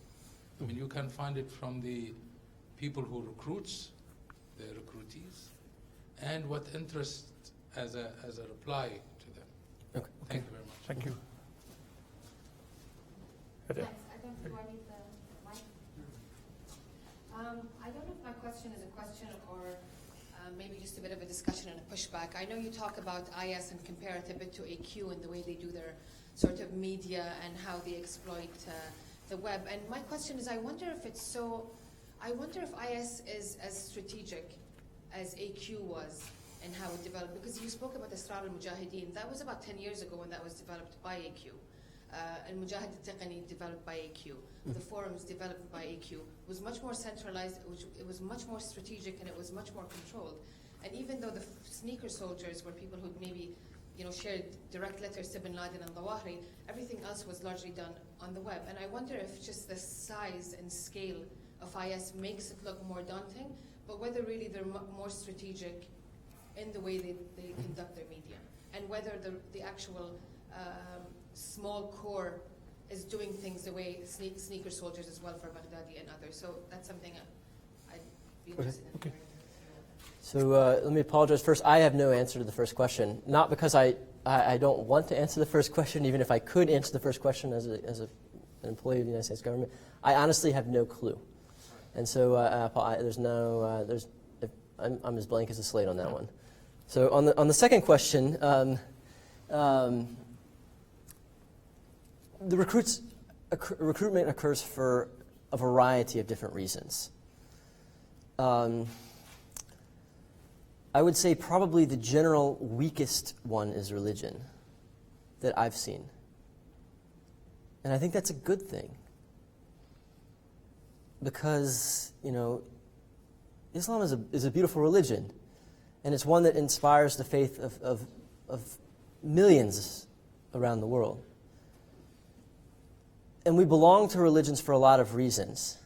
I mean, you can find it from the people who recruits, the recruitees, and what interests as a reply to them. Okay. Thank you very much. Thank you. Yes, I don't know, do I need the mic? I don't know if my question is a question or maybe just a bit of a discussion and a pushback. I know you talk about IS and compare it a bit to AQ and the way they do their sort of media and how they exploit the web. And my question is, I wonder if IS is as strategic as AQ was and how it developed, because you spoke about Asrar al-Mujahideen. That was about 10 years ago when that was developed by AQ. Al-Mujahid al-Taqani developed by AQ. The forums developed by AQ. It was much more centralized, it was much more strategic, and it was much more controlled. And even though the sneaker soldiers were people who maybe shared direct letters to bin Laden and Zawahiri, everything else was largely done on the web. And I wonder if just the size and scale of IS makes it look more daunting, but whether really they're more strategic in the way they conduct their media, and whether the actual small core is doing things the way sneaker soldiers as well for Baghdadi and others. So that's something I'd be interested in. Okay. So let me apologize first. I have no answer to the first question, not because I don't want to answer the first question, even if I could answer the first question as an employee of the United States government. I honestly have no clue. And so I'm as blank as a slate on that one. So on the second question, the recruitment occurs for a variety of different reasons. I would say probably the general weakest one is religion that I've seen. And I think that's a good thing. Because, Islam is a beautiful religion. And it's one that inspires the faith of millions around the world. And we belong to religions for a lot of reasons.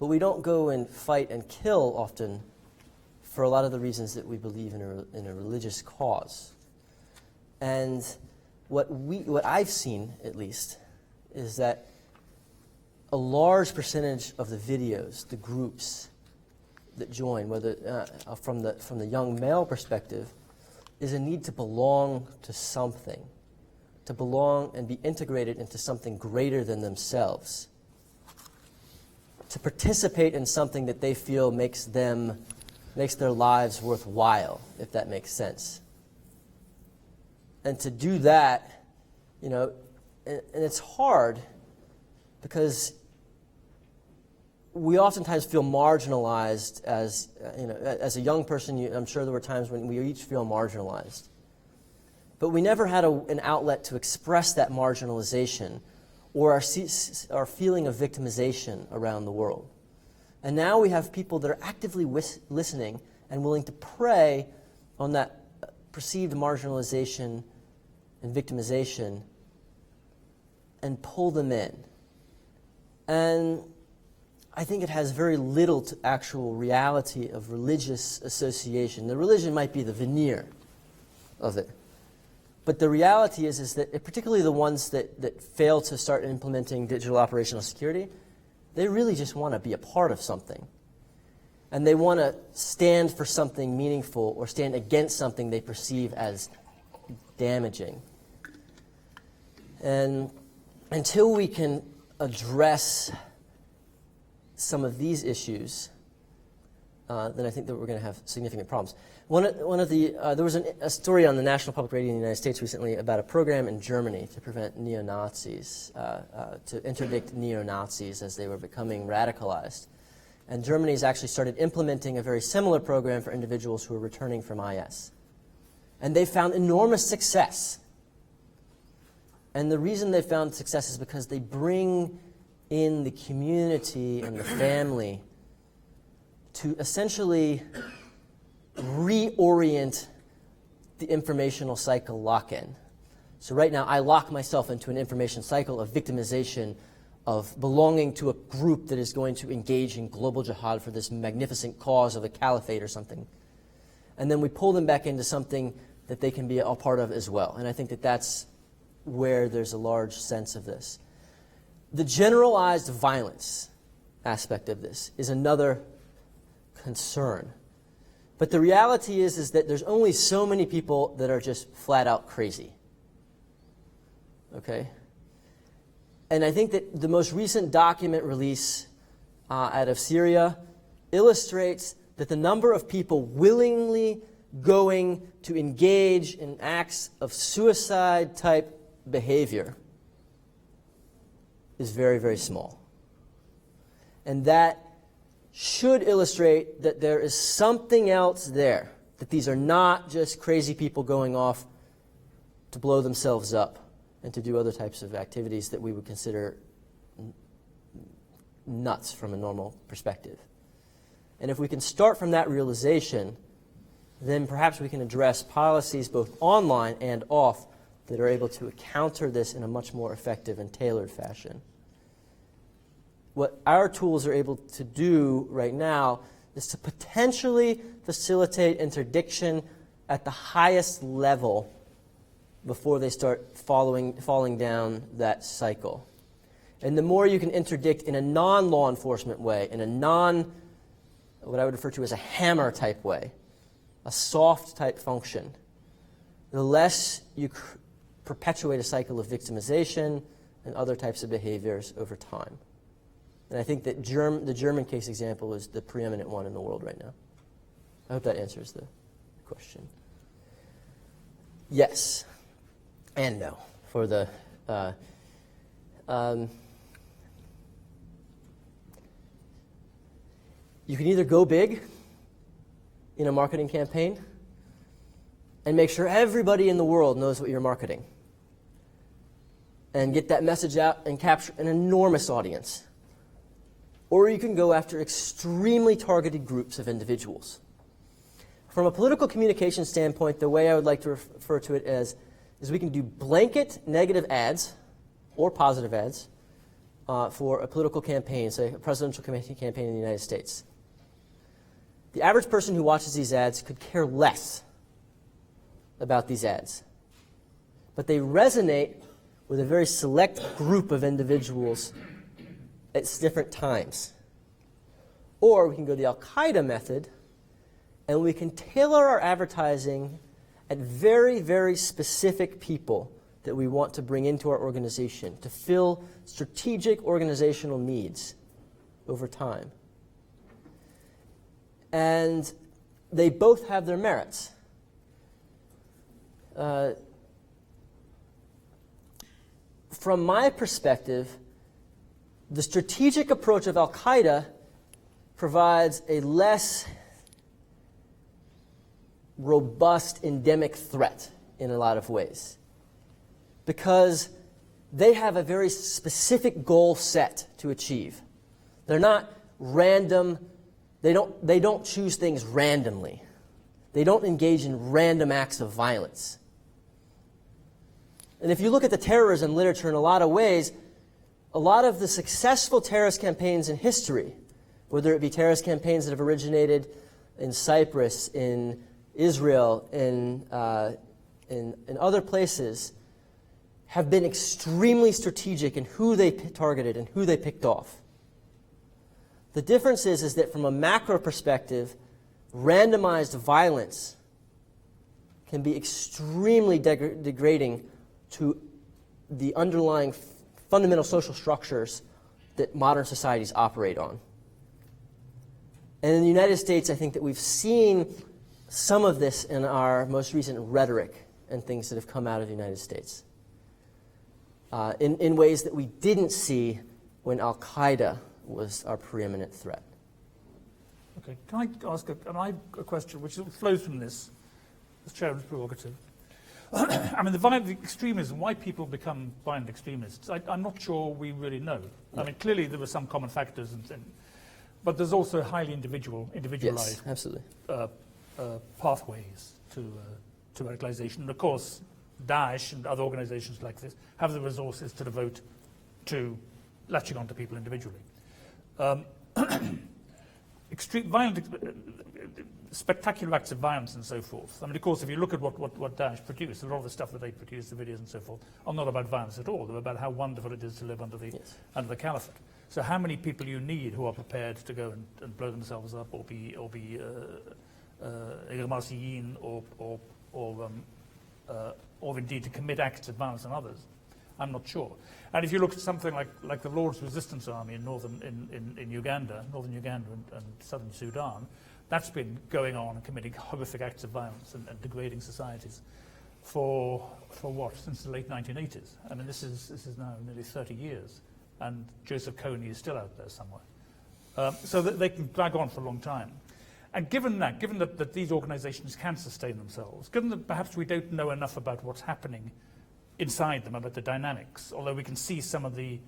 But we don't go and fight and kill often for a lot of the reasons that we believe in a religious cause. And what I've seen, at least, is that a large percentage of the videos, the groups that join, whether from the young male perspective, is a need to belong to something, to belong and be integrated into something greater than themselves, to participate in something that they feel makes their lives worthwhile, if that makes sense. And to do that, and it's hard because we oftentimes feel marginalized as a young person. I'm sure there were times when we each feel marginalized. But we never had an outlet to express that marginalization or our feeling of victimization around the world. And now we have people that are actively listening and willing to prey on that perceived marginalization and victimization and pull them in. And I think it has very little to actual reality of religious association. The religion might be the veneer of it. But the reality is that particularly the ones that fail to start implementing digital operational security, they really just want to be a part of something. And they want to stand for something meaningful or stand against something they perceive as damaging. And until we can address some of these issues, then I think that we're going to have significant problems. There was a story on the National Public Radio in the United States recently about a program in Germany to prevent neo-Nazis, to interdict neo-Nazis as they were becoming radicalized. And Germany has actually started implementing a very similar program for individuals who are returning from IS. And they found enormous success. And the reason they found success is because they bring in the community and the family to essentially reorient the informational cycle lock-in. So right now, I lock myself into an information cycle of victimization, of belonging to a group that is going to engage in global jihad for this magnificent cause of a caliphate or something. And then we pull them back into something that they can be a part of as well. And I think that that's where there's a large sense of this. The generalized violence aspect of this is another concern. But the reality is that there's only so many people that are just flat out crazy. Okay? And I think that the most recent document release out of Syria illustrates that the number of people willingly going to engage in acts of suicide-type behavior is very, very small. And that should illustrate that there is something else there, that these are not just crazy people going off to blow themselves up and to do other types of activities that we would consider nuts from a normal perspective. And if we can start from that realization, then perhaps we can address policies both online and off that are able to counter this in a much more effective and tailored fashion. What our tools are able to do right now is to potentially facilitate interdiction at the highest level before they start falling down that cycle. And the more you can interdict in a non-law enforcement way, in a what I would refer to as a hammer type way, a soft type function, the less you perpetuate a cycle of victimization and other types of behaviors over time. And I think that the German case example is the preeminent one in the world right now. I hope that answers the question. Yes and no for the you can either go big in a marketing campaign and make sure everybody in the world knows what you're marketing and get that message out and capture an enormous audience. Or you can go after extremely targeted groups of individuals. From a political communication standpoint, the way I would like to refer to it is we can do blanket negative ads or positive ads for a political campaign, say a presidential campaign in the United States. The average person who watches these ads could care less about these ads. But they resonate with a very select group of individuals at different times. Or we can go the Al-Qaeda method, and we can tailor our advertising at very, very specific people that we want to bring into our organization to fill strategic organizational needs over time. And they both have their merits. From my perspective, the strategic approach of Al-Qaeda provides a less robust endemic threat in a lot of ways, because they have a very specific goal set to achieve. They're not random. They don't choose things randomly. They don't engage in random acts of violence. And if you look at the terrorism literature in a lot of ways, a lot of the successful terrorist campaigns in history, whether it be terrorist campaigns that have originated in Cyprus, in Israel, in other places, have been extremely strategic in who they targeted and who they picked off. The difference is that from a macro perspective, randomized violence can be extremely degrading to the underlying fundamental social structures that modern societies operate on. And in the United States, I think that we've seen some of this in our most recent rhetoric and things that have come out of the United States, in ways that we didn't see when Al-Qaeda was our preeminent threat. Okay, can I ask a question which flows from this, as Chairman's prerogative? I mean, the violent extremism, why people become violent extremists, I'm not sure we really know. I mean, clearly there were some common factors, but there's also highly individualized Yes, absolutely. Pathways to radicalization. And of course, Daesh and other organizations like this have the resources to devote to latching onto people individually. Spectacular acts of violence and so forth. I mean, of course, if you look at what Daesh produced, a lot of the stuff that they produced, the videos and so forth, are not about violence at all. They're about how wonderful it is to live under the caliphate. So how many people you need who are prepared to go and blow themselves up or be Irmasiyin or indeed to commit acts of violence on others, I'm not sure. And if you look at something like the Lord's Resistance Army in northern Uganda and southern Sudan, that's been going on and committing horrific acts of violence and degrading societies for what? Since the late 1980s. I mean, this is now nearly 30 years, and Joseph Kony is still out there somewhere. So that they can drag on for a long time. And given that these organizations can sustain themselves, given that perhaps we don't know enough about what's happening inside them, about the dynamics, although we can see some of the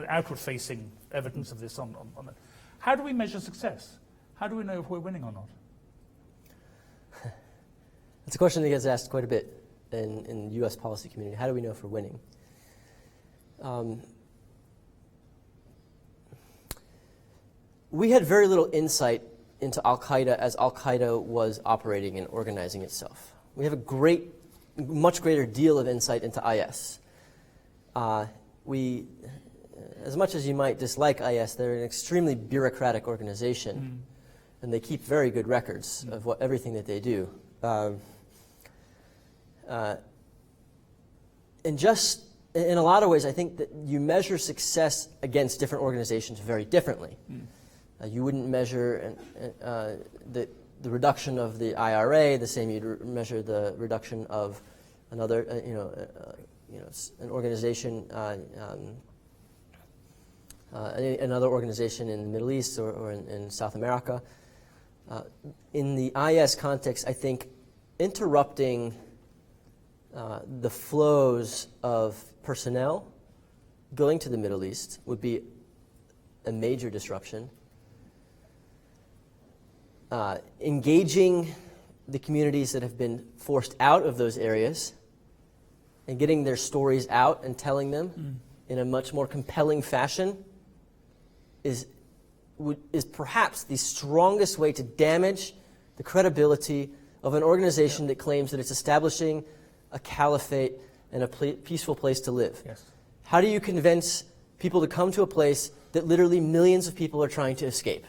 outward-facing evidence of this on it, how do we measure success? How do we know if we're winning or not? It's a question that gets asked quite a bit in the U.S. policy community. How do we know if we're winning? We had very little insight into Al-Qaeda as Al-Qaeda was operating and organizing itself. We have a much greater deal of insight into IS. As much as you might dislike IS, they're an extremely bureaucratic organization, and they keep very good records of everything that they do. And just in a lot of ways, I think that you measure success against different organizations very differently. You wouldn't measure the reduction of the IRA the same you'd measure the reduction of another, an organization, another organization in the Middle East or in South America. In the IS context, I think interrupting the flows of personnel going to the Middle East would be a major disruption. Engaging the communities that have been forced out of those areas and getting their stories out and telling them in a much more compelling fashion is perhaps the strongest way to damage the credibility of an organization that claims that it's establishing a caliphate and a peaceful place to live. Yes. How do you convince people to come to a place that literally millions of people are trying to escape?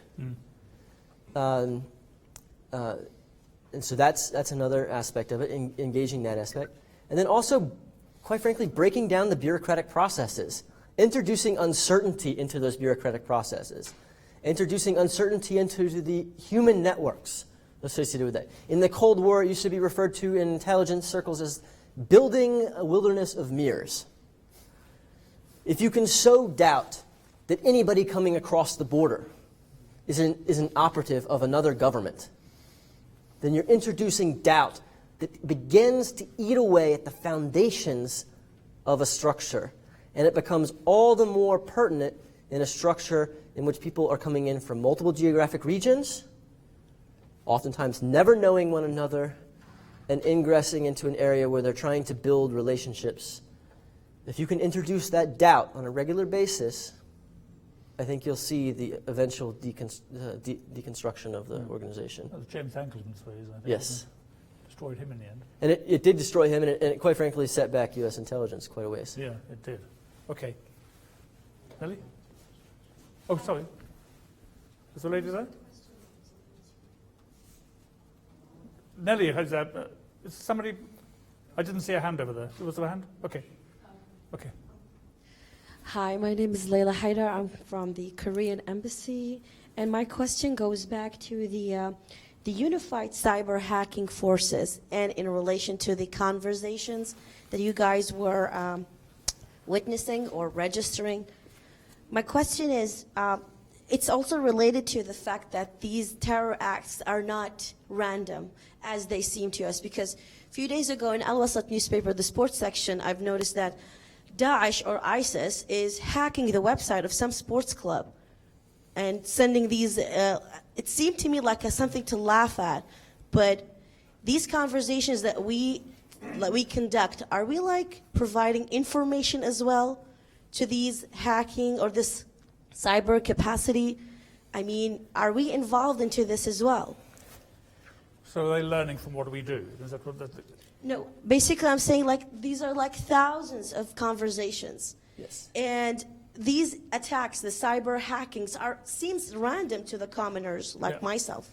And so that's another aspect of it, engaging that aspect. And then also, quite frankly, breaking down the bureaucratic processes, introducing uncertainty into those bureaucratic processes, introducing uncertainty into the human networks associated with that. In the Cold War, it used to be referred to in intelligence circles as building a wilderness of mirrors. If you can sow doubt that anybody coming across the border is an operative of another government, then you're introducing doubt that begins to eat away at the foundations of a structure. And it becomes all the more pertinent in a structure in which people are coming in from multiple geographic regions, oftentimes never knowing one another, and ingressing into an area where they're trying to build relationships. If you can introduce that doubt on a regular basis, I think you'll see the eventual deconstruction of the organization. That was James Ankleman's phrase, I think. Yes. Destroyed him in the end. And it did destroy him, and it quite frankly set back U.S. intelligence quite a ways. Yeah, it did. Okay. Nelly? Oh, sorry. Is the lady there? Nelly, is somebody... I didn't see a hand over there. Was there a hand? Okay. Okay. Hi, my name is Layla Haidar. I'm from the Korean Embassy, and my question goes back to the unified cyber hacking forces, and in relation to the conversations that you guys were witnessing or registering. My question is, it's also related to the fact that these terror acts are not random as they seem to us, because a few days ago in Al-Wasat newspaper, the sports section, I've noticed that Daesh or ISIS is hacking the website of some sports club and sending these, it seemed to me like something to laugh at, but these conversations that we conduct, are we like providing information as well to these hacking or this cyber capacity? I mean, are we involved into this as well? So are they learning from what we do? Is that what No, basically I'm saying like these are like thousands of conversations. Yes. And these attacks, the cyber hackings, seems random to the commoners like myself.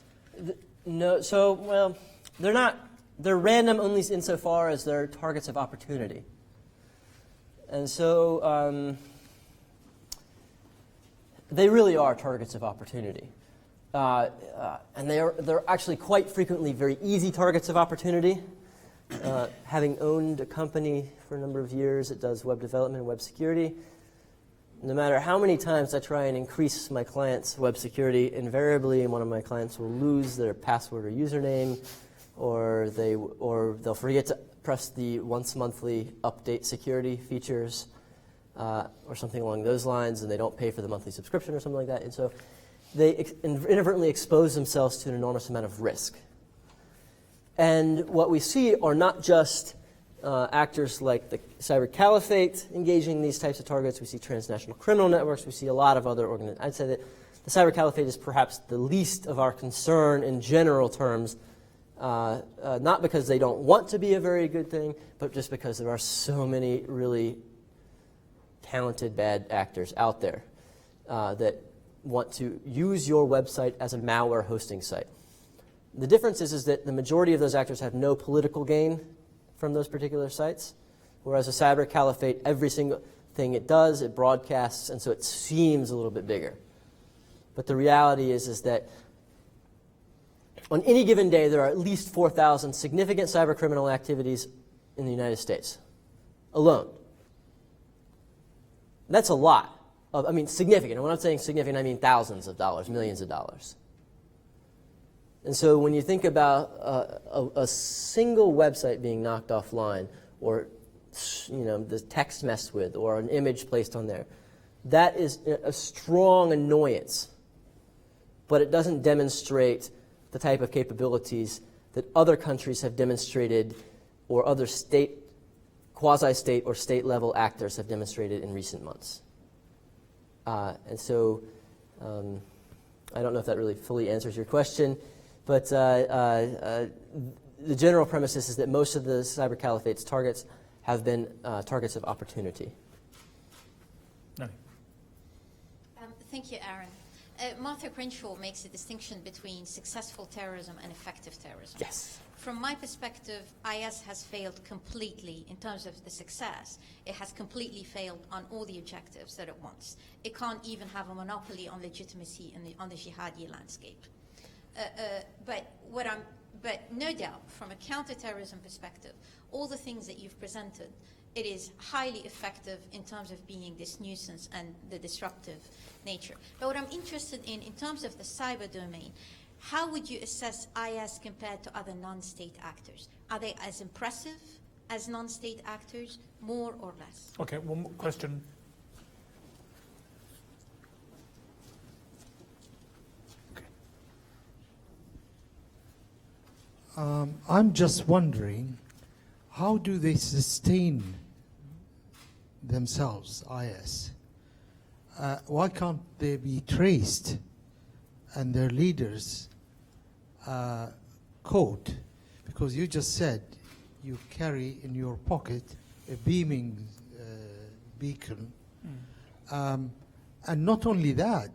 No, so, well, they're not, they're random only insofar as they're targets of opportunity. And so they really are targets of opportunity. And they're actually quite frequently very easy targets of opportunity. Having owned a company for a number of years that does web development and web security, no matter how many times I try and increase my client's web security, invariably one of my clients will lose their password or username, or they'll forget to press the once monthly update security features, or something along those lines, and they don't pay for the monthly subscription or something like that. And so they inadvertently expose themselves to an enormous amount of risk. And what we see are not just actors like the Cyber Caliphate engaging in these types of targets. We see transnational criminal networks. We see a lot of other organizations. I'd say that the Cyber Caliphate is perhaps the least of our concern in general terms, not because they don't want to be a very good thing, but just because there are so many really talented bad actors out there that want to use your website as a malware hosting site. The difference is that the majority of those actors have no political gain from those particular sites, whereas a cyber caliphate, every single thing it does, it broadcasts, and so it seems a little bit bigger. But the reality is that on any given day, there are at least 4,000 significant cyber criminal activities in the United States alone. That's a lot. I mean, significant. And when I'm saying significant, I mean thousands of dollars, millions of dollars. And so when you think about a single website being knocked offline, or the text messed with, or an image placed on there, that is a strong annoyance. But it doesn't demonstrate the type of capabilities that other countries have demonstrated, or other quasi-state or state-level actors have demonstrated in recent months. And so I don't know if that really fully answers your question. But the general premise is that most of the cyber caliphate's targets have been targets of opportunity. No. Thank you, Aaron. Martha Crenshaw makes a distinction between successful terrorism and effective terrorism. Yes. From my perspective, IS has failed completely in terms of the success. It has completely failed on all the objectives that it wants. It can't even have a monopoly on legitimacy on the jihadi landscape. But no doubt, from a counterterrorism perspective, all the things that you've presented, it is highly effective in terms of being this nuisance and the disruptive nature. But what I'm interested in terms of the cyber domain, how would you assess IS compared to other non-state actors? Are they as impressive as non-state actors, more or less? Okay, one more question. I'm just wondering, how do they sustain themselves, IS? Why can't they be traced and their leaders caught? Because you just said you carry in your pocket a beaming beacon. And not only that,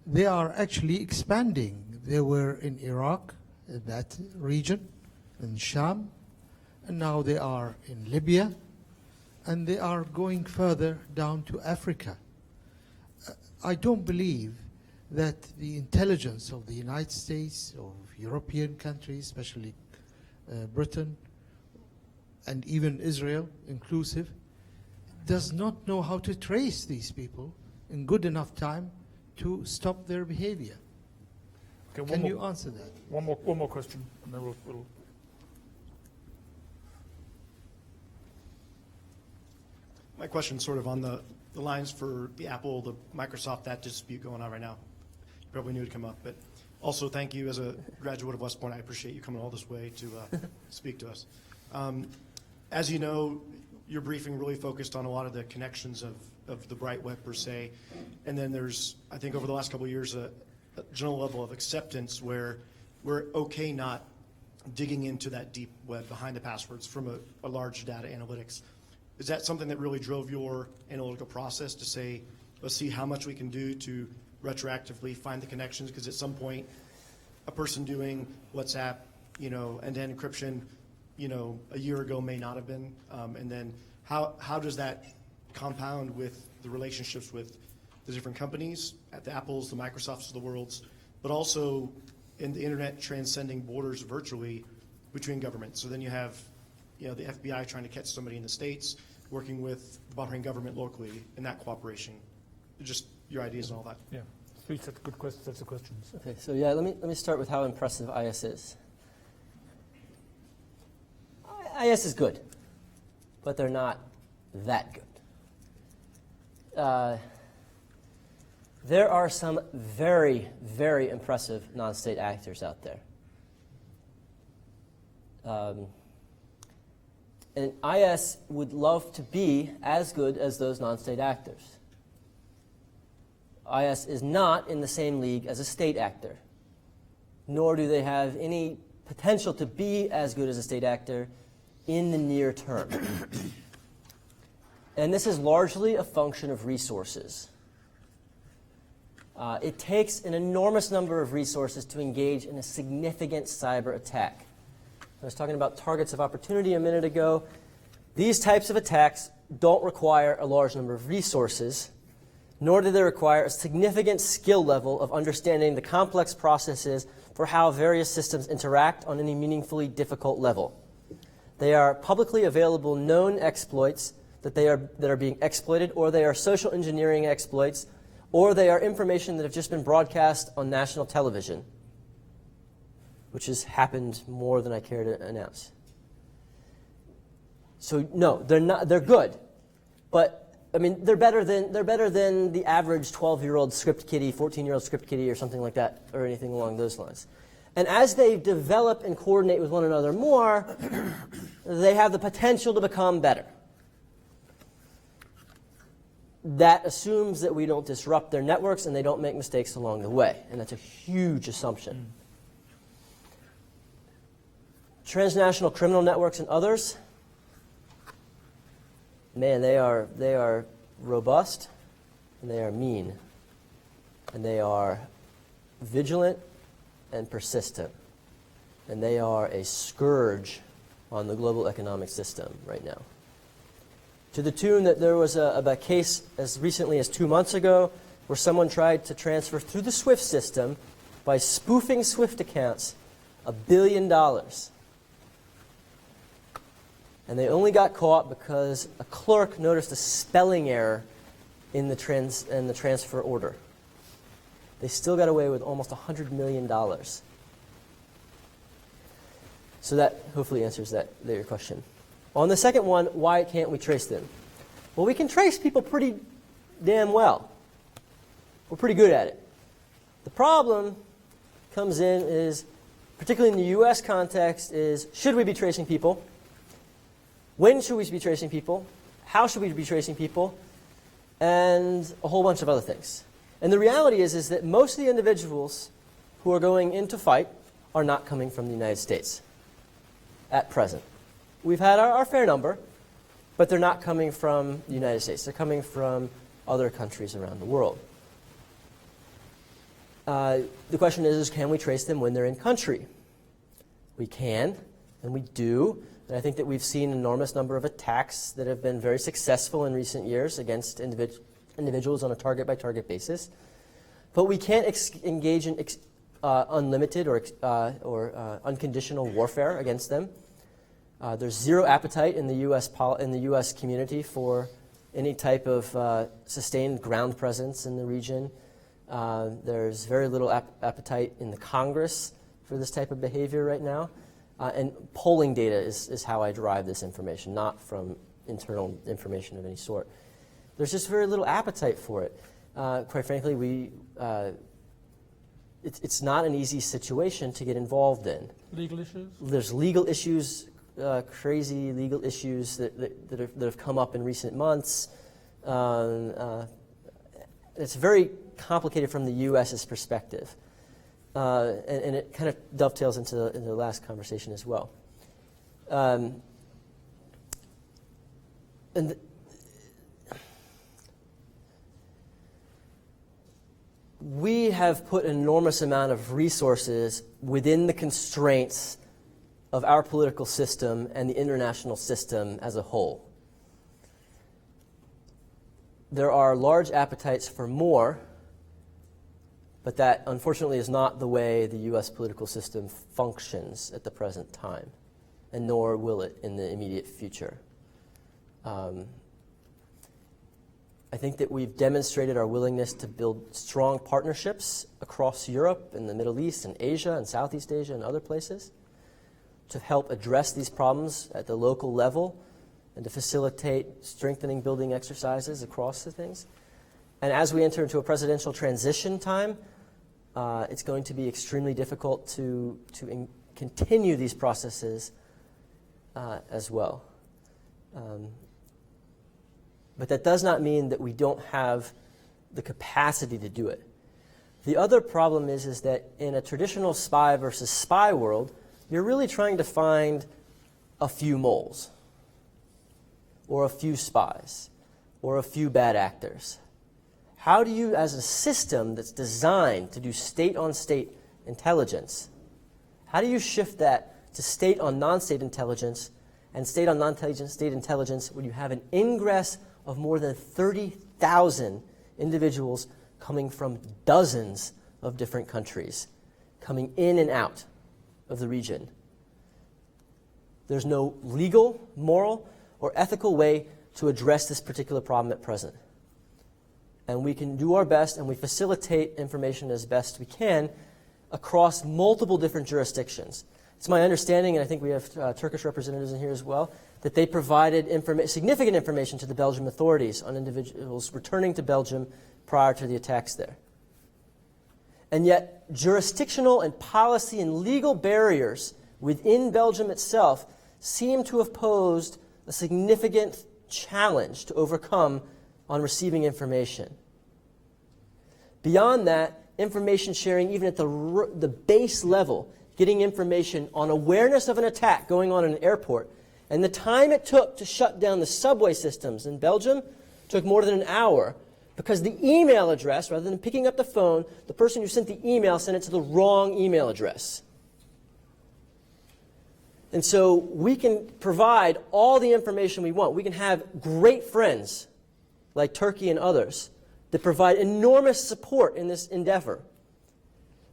they are actually expanding. They were in Iraq, that region, in Sham, and now they are in Libya, and they are going further down to Africa. I don't believe that the intelligence of the United States, of European countries, especially Britain, and even Israel inclusive, does not know how to trace these people in good enough time to stop their behavior. Okay, Can you answer that? One more question, and then we'll My question's sort of on the lines for the Apple, the Microsoft, that dispute going on right now. You probably knew it'd come up, but also thank you as a graduate of West Point. I appreciate you coming all this way to speak to us. As you know, your briefing really focused on a lot of the connections of the bright web per se, and then there's, I think over the last couple of years, a general level of acceptance where we're okay not digging into that deep web behind the passwords from a large data analytics. Is that something that really drove your analytical process to say, let's see how much we can do to retroactively find the connections? Because at some point, a person doing WhatsApp, end-to-end encryption, a year ago may not have been. And then how does that compound with the relationships with the different companies, at the Apples, the Microsofts of the worlds, but also in the internet transcending borders virtually between governments? So then you have the FBI trying to catch somebody in the States, working with the Bahrain government locally in that cooperation. Just your ideas and all that. yeah. Three sets of questions. Okay, so yeah, let me start with how impressive IS is. IS is good, but they're not that good. There are some very, very impressive non-state actors out there. And IS would love to be as good as those non-state actors. IS is not in the same league as a state actor, nor do they have any potential to be as good as a state actor in the near term. And this is largely a function of resources. It takes an enormous number of resources to engage in a significant cyber attack. I was talking about targets of opportunity a minute ago. These types of attacks don't require a large number of resources, nor do they require a significant skill level of understanding the complex processes for how various systems interact on any meaningfully difficult level. They are publicly available known exploits that are being exploited, or they are social engineering exploits, or they are information that have just been broadcast on national television, which has happened more than I care to announce. So no, they're not. They're good, but I mean they're better than the average 12-year-old script kiddie, 14-year-old script kiddie, or something like that, or anything along those lines. And as they develop and coordinate with one another more, they have the potential to become better. That assumes that we don't disrupt their networks and they don't make mistakes along the way, and that's a huge assumption. Transnational criminal networks and others, man, they are robust, and they are mean, and they are vigilant and persistent, and they are a scourge on the global economic system right now. To the tune that there was a case as recently as 2 months ago where someone tried to transfer through the SWIFT system by spoofing SWIFT accounts $1 billion. And they only got caught because a clerk noticed a spelling error in the transfer order. They still got away with almost $100 million. So that hopefully answers your question. On the second one, why can't we trace them? Well, we can trace people pretty damn well. We're pretty good at it. The problem comes in is, particularly in the U.S. context, is should we be tracing people? When should we be tracing people? How should we be tracing people? And a whole bunch of other things. And the reality is that most of the individuals who are going into fight are not coming from the United States at present. We've had our fair number, but they're not coming from the United States. They're coming from other countries around the world. The question is can we trace them when they're in country? We can, and we do. And I think that we've seen an enormous number of attacks that have been very successful in recent years against individuals on a target-by-target basis. But we can't engage in unlimited or unconditional warfare against them. There's zero appetite in the U.S. community for any type of sustained ground presence in the region. There's very little appetite in the Congress for this type of behavior right now. And polling data is how I derive this information, not from internal information of any sort. There's just very little appetite for it. Quite frankly, it's not an easy situation to get involved in. Legal issues? There's legal issues, crazy legal issues that have come up in recent months. It's very complicated from the U.S.'s perspective. And it kind of dovetails into the last conversation as well. We have put an enormous amount of resources within the constraints of our political system and the international system as a whole. There are large appetites for more, but that unfortunately is not the way the U.S. political system functions at the present time, and nor will it in the immediate future. I think that we've demonstrated our willingness to build strong partnerships across Europe and the Middle East and Asia and Southeast Asia and other places to help address these problems at the local level and to facilitate strengthening building exercises across the things. And as we enter into a presidential transition time, it's going to be extremely difficult to continue these processes as well. But that does not mean that we don't have the capacity to do it. The other problem is that in a traditional spy versus spy world, you're really trying to find a few moles, or a few spies, or a few bad actors. How do you, as a system that's designed to do state-on-state intelligence, how do you shift that to state-on-non-state intelligence and state-on-non-state intelligence when you have an ingress of more than 30,000 individuals coming from dozens of different countries, coming in and out of the region? There's no legal, moral, or ethical way to address this particular problem at present. And we can do our best, and we facilitate information as best we can across multiple different jurisdictions. It's my understanding, and I think we have Turkish representatives in here as well, that they provided significant information to the Belgian authorities on individuals returning to Belgium prior to the attacks there. And yet, jurisdictional and policy and legal barriers within Belgium itself seem to have posed a significant challenge to overcome on receiving information. Beyond that, information sharing, even at the base level, getting information on awareness of an attack going on in an airport, and the time it took to shut down the subway systems in Belgium took more than an hour because the email address, rather than picking up the phone, the person who sent the email sent it to the wrong email address. And so we can provide all the information we want. We can have great friends like Turkey and others that provide enormous support in this endeavor.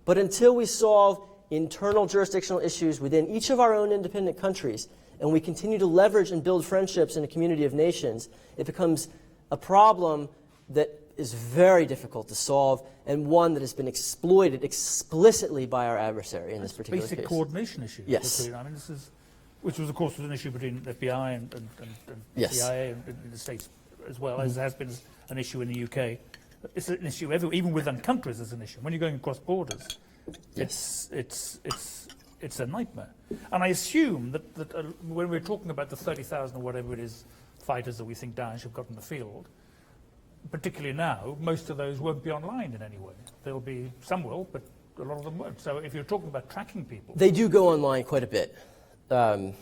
But until we solve internal jurisdictional issues within each of our own independent countries, and we continue to leverage and build friendships in a community of nations, it becomes a problem that is very difficult to solve, and one that has been exploited explicitly by our adversary in this particular case. Basic coordination issue. Yes. Between, I mean, which was, of course, an issue between FBI and Yes. CIA in the States as well, as has been an issue in the UK. It's an issue everywhere, even within countries. It's an issue when you're going across borders. Yes. It's a nightmare. And I assume that when we're talking about the 30,000 or whatever it is fighters that we think Daesh have got in the field, particularly now, most of those won't be online in any way. There'll be, some will, but a lot of them won't. So if you're talking about tracking people... They do go online quite a bit. But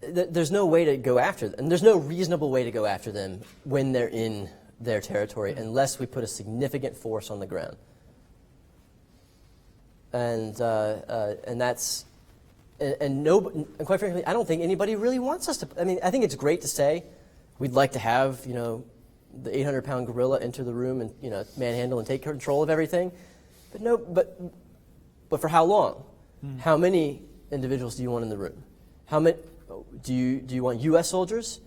there's no way to go after them. And there's no reasonable way to go after them when they're in their territory unless we put a significant force on the ground. And that's and quite frankly, I don't think anybody really wants us to. I mean, I think it's great to say we'd like to have, you know, the 800-pound gorilla enter the room and, you know, manhandle and take control of everything. But for how long? How many individuals do you want in the room? How many do you want U.S. soldiers?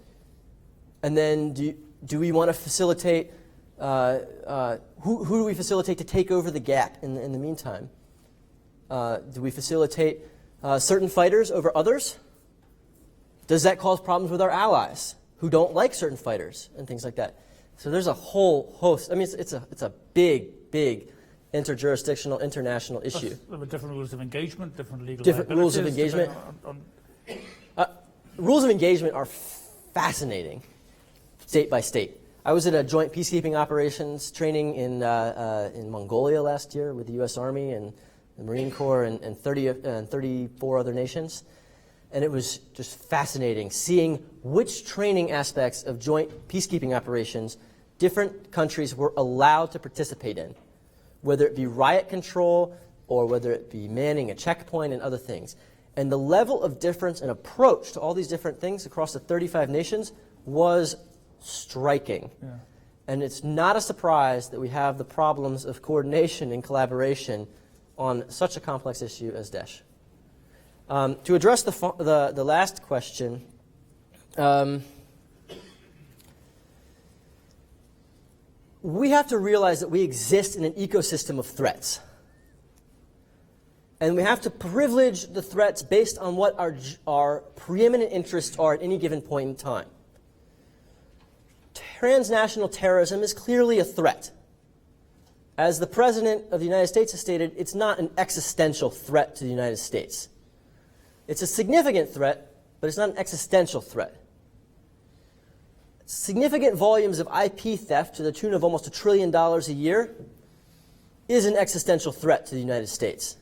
And then do we want to facilitate? Who do we facilitate to take over the gap in the meantime? Do we facilitate certain fighters over others? Does that cause problems with our allies who don't like certain fighters and things like that? So there's a whole host. I mean, it's a big interjurisdictional, international issue. There are different rules of engagement, different legal Different rules of liabilities, engagement. on- Rules of engagement are fascinating, state by state. I was at a joint peacekeeping operations training in Mongolia last year with the U.S. Army and the Marine Corps and 34 other nations. And it was just fascinating seeing which training aspects of joint peacekeeping operations different countries were allowed to participate in, whether it be riot control or whether it be manning a checkpoint and other things. And the level of difference and approach to all these different things across the 35 nations was striking. Yeah. And it's not a surprise that we have the problems of coordination and collaboration on such a complex issue as Daesh. To address the last question, we have to realize that we exist in an ecosystem of threats. And we have to privilege the threats based on what our preeminent interests are at any given point in time. Transnational terrorism is clearly a threat. As the President of the United States has stated, it's not an existential threat to the United States. It's a significant threat, but it's not an existential threat. Significant volumes of IP theft to the tune of almost $1 trillion a year is an existential threat to the United States.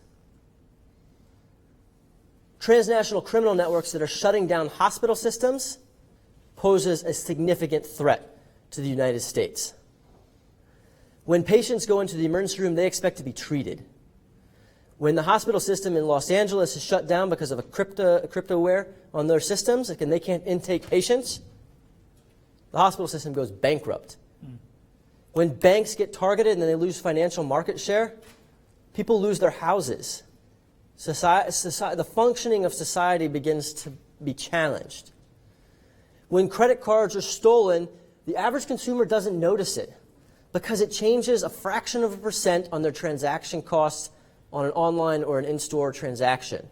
Transnational criminal networks that are shutting down hospital systems poses a significant threat to the United States. When patients go into the emergency room, they expect to be treated. When the hospital system in Los Angeles is shut down because of a cryptoware on their systems, and they can't intake patients, the hospital system goes bankrupt. When banks get targeted and then they lose financial market share, people lose their houses. The functioning of society begins to be challenged. When credit cards are stolen, the average consumer doesn't notice it because it changes a fraction of a percent on their transaction costs on an online or an in-store transaction.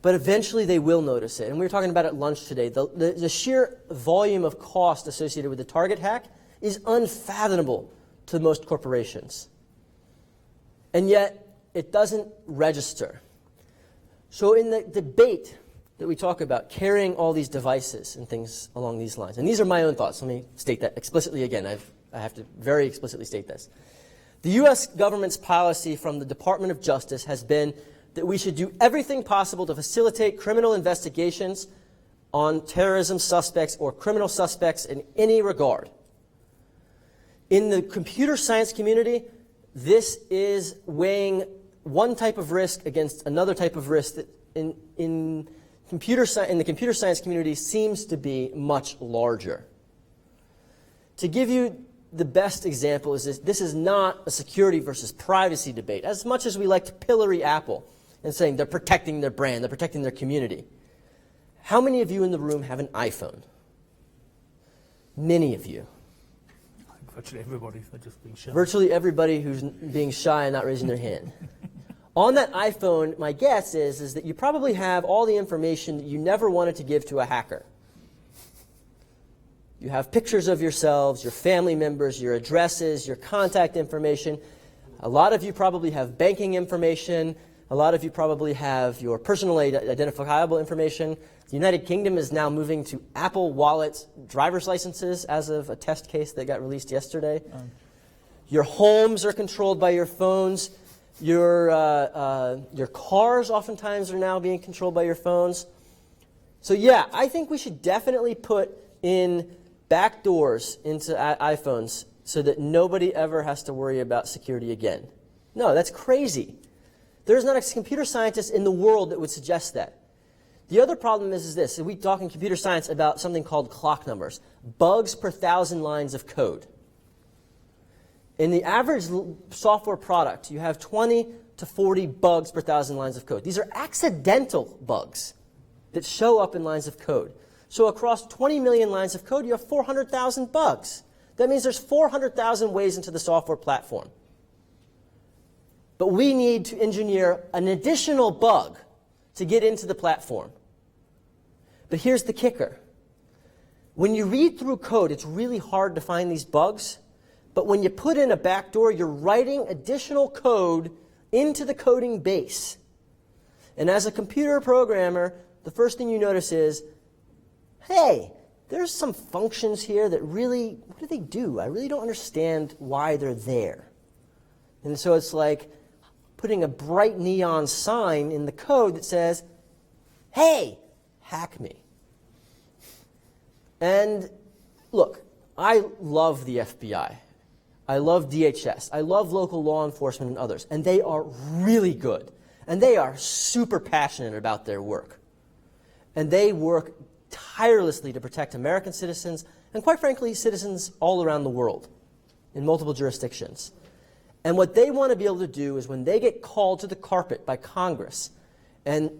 But eventually they will notice it. And we were talking about it at lunch today. The sheer volume of cost associated with the Target hack is unfathomable to most corporations. And yet, it doesn't register. So in the debate that we talk about, carrying all these devices and things along these lines, and these are my own thoughts. Let me state that explicitly again. I have to very explicitly state this. The U.S. government's policy from the Department of Justice has been that we should do everything possible to facilitate criminal investigations on terrorism suspects or criminal suspects in any regard. In the computer science community, this is weighing one type of risk against another type of risk that in the computer science community seems to be much larger. To give you the best example is this is not a security versus privacy debate. As much as we like to pillory Apple and saying they're protecting their brand, they're protecting their community. How many of you in the room have an iPhone? Many of you. Virtually everybody, they're just being shy. Virtually everybody who's being shy and not raising their hand. On that iPhone, my guess is that you probably have all the information that you never wanted to give to a hacker. You have pictures of yourselves, your family members, your addresses, your contact information. A lot of you probably have banking information. A lot of you probably have your personally identifiable information. The United Kingdom is now moving to Apple Wallet driver's licenses as of a test case that got released yesterday. Your homes are controlled by your phones. Your cars oftentimes are now being controlled by your phones. So yeah, I think we should definitely put in back doors into iPhones so that nobody ever has to worry about security again. No, that's crazy. There's not a computer scientist in the world that would suggest that. The other problem is this. We talk in computer science about something called clock numbers, bugs per 1,000 lines of code. In the average software product, you have 20 to 40 bugs per 1,000 lines of code. These are accidental bugs that show up in lines of code. So across 20 million lines of code, you have 400,000 bugs. That means there's 400,000 ways into the software platform. But we need to engineer an additional bug to get into the platform. But here's the kicker. When you read through code, it's really hard to find these bugs. But when you put in a backdoor, you're writing additional code into the coding base. And as a computer programmer, the first thing you notice is, hey, there's some functions here that really, what do they do? I really don't understand why they're there. And so it's like putting a bright neon sign in the code that says, hey, hack me. And look, I love the FBI. I love DHS. I love local law enforcement and others. And they are really good. And they are super passionate about their work. And they work tirelessly to protect American citizens and, quite frankly, citizens all around the world in multiple jurisdictions. And what they want to be able to do is when they get called to the carpet by Congress and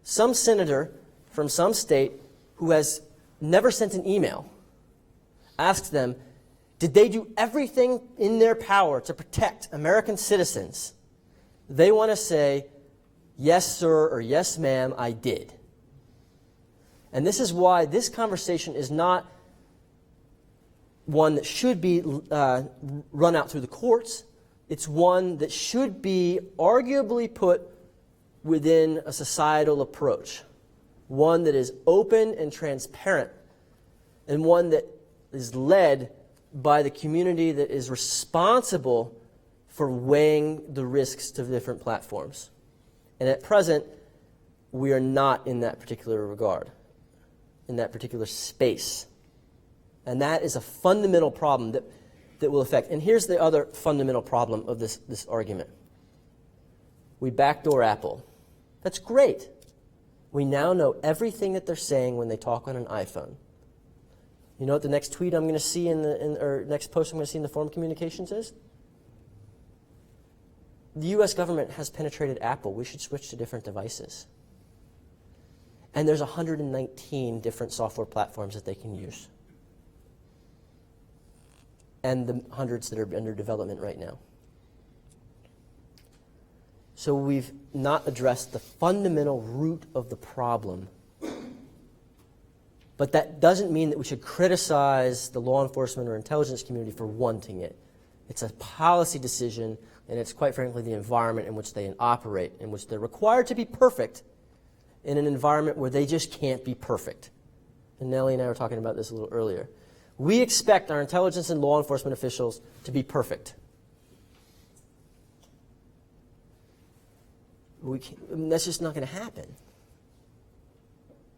some senator from some state who has never sent an email asks them, did they do everything in their power to protect American citizens? They want to say, yes, sir, or yes, ma'am, I did. And this is why this conversation is not one that should be run out through the courts. It's one that should be arguably put within a societal approach, one that is open and transparent, and one that is led by the community that is responsible for weighing the risks to different platforms. And at present, we are not in that particular regard, in that particular space. And that is a fundamental problem that will affect. And here's the other fundamental problem of this argument. We backdoor Apple. That's great. We now know everything that they're saying when they talk on an iPhone. You know what the next tweet I'm going to see or next post I'm going to see in the Foreign Communications is? The U.S. government has penetrated Apple. We should switch to different devices. And there's 119 different software platforms that they can use. And the hundreds that are under development right now. So we've not addressed the fundamental root of the problem. But that doesn't mean that we should criticize the law enforcement or intelligence community for wanting it. It's a policy decision, and it's quite frankly the environment in which they operate, in which they're required to be perfect in an environment where they just can't be perfect. And Nellie and I were talking about this a little earlier. We expect our intelligence and law enforcement officials to be perfect. That's just not going to happen.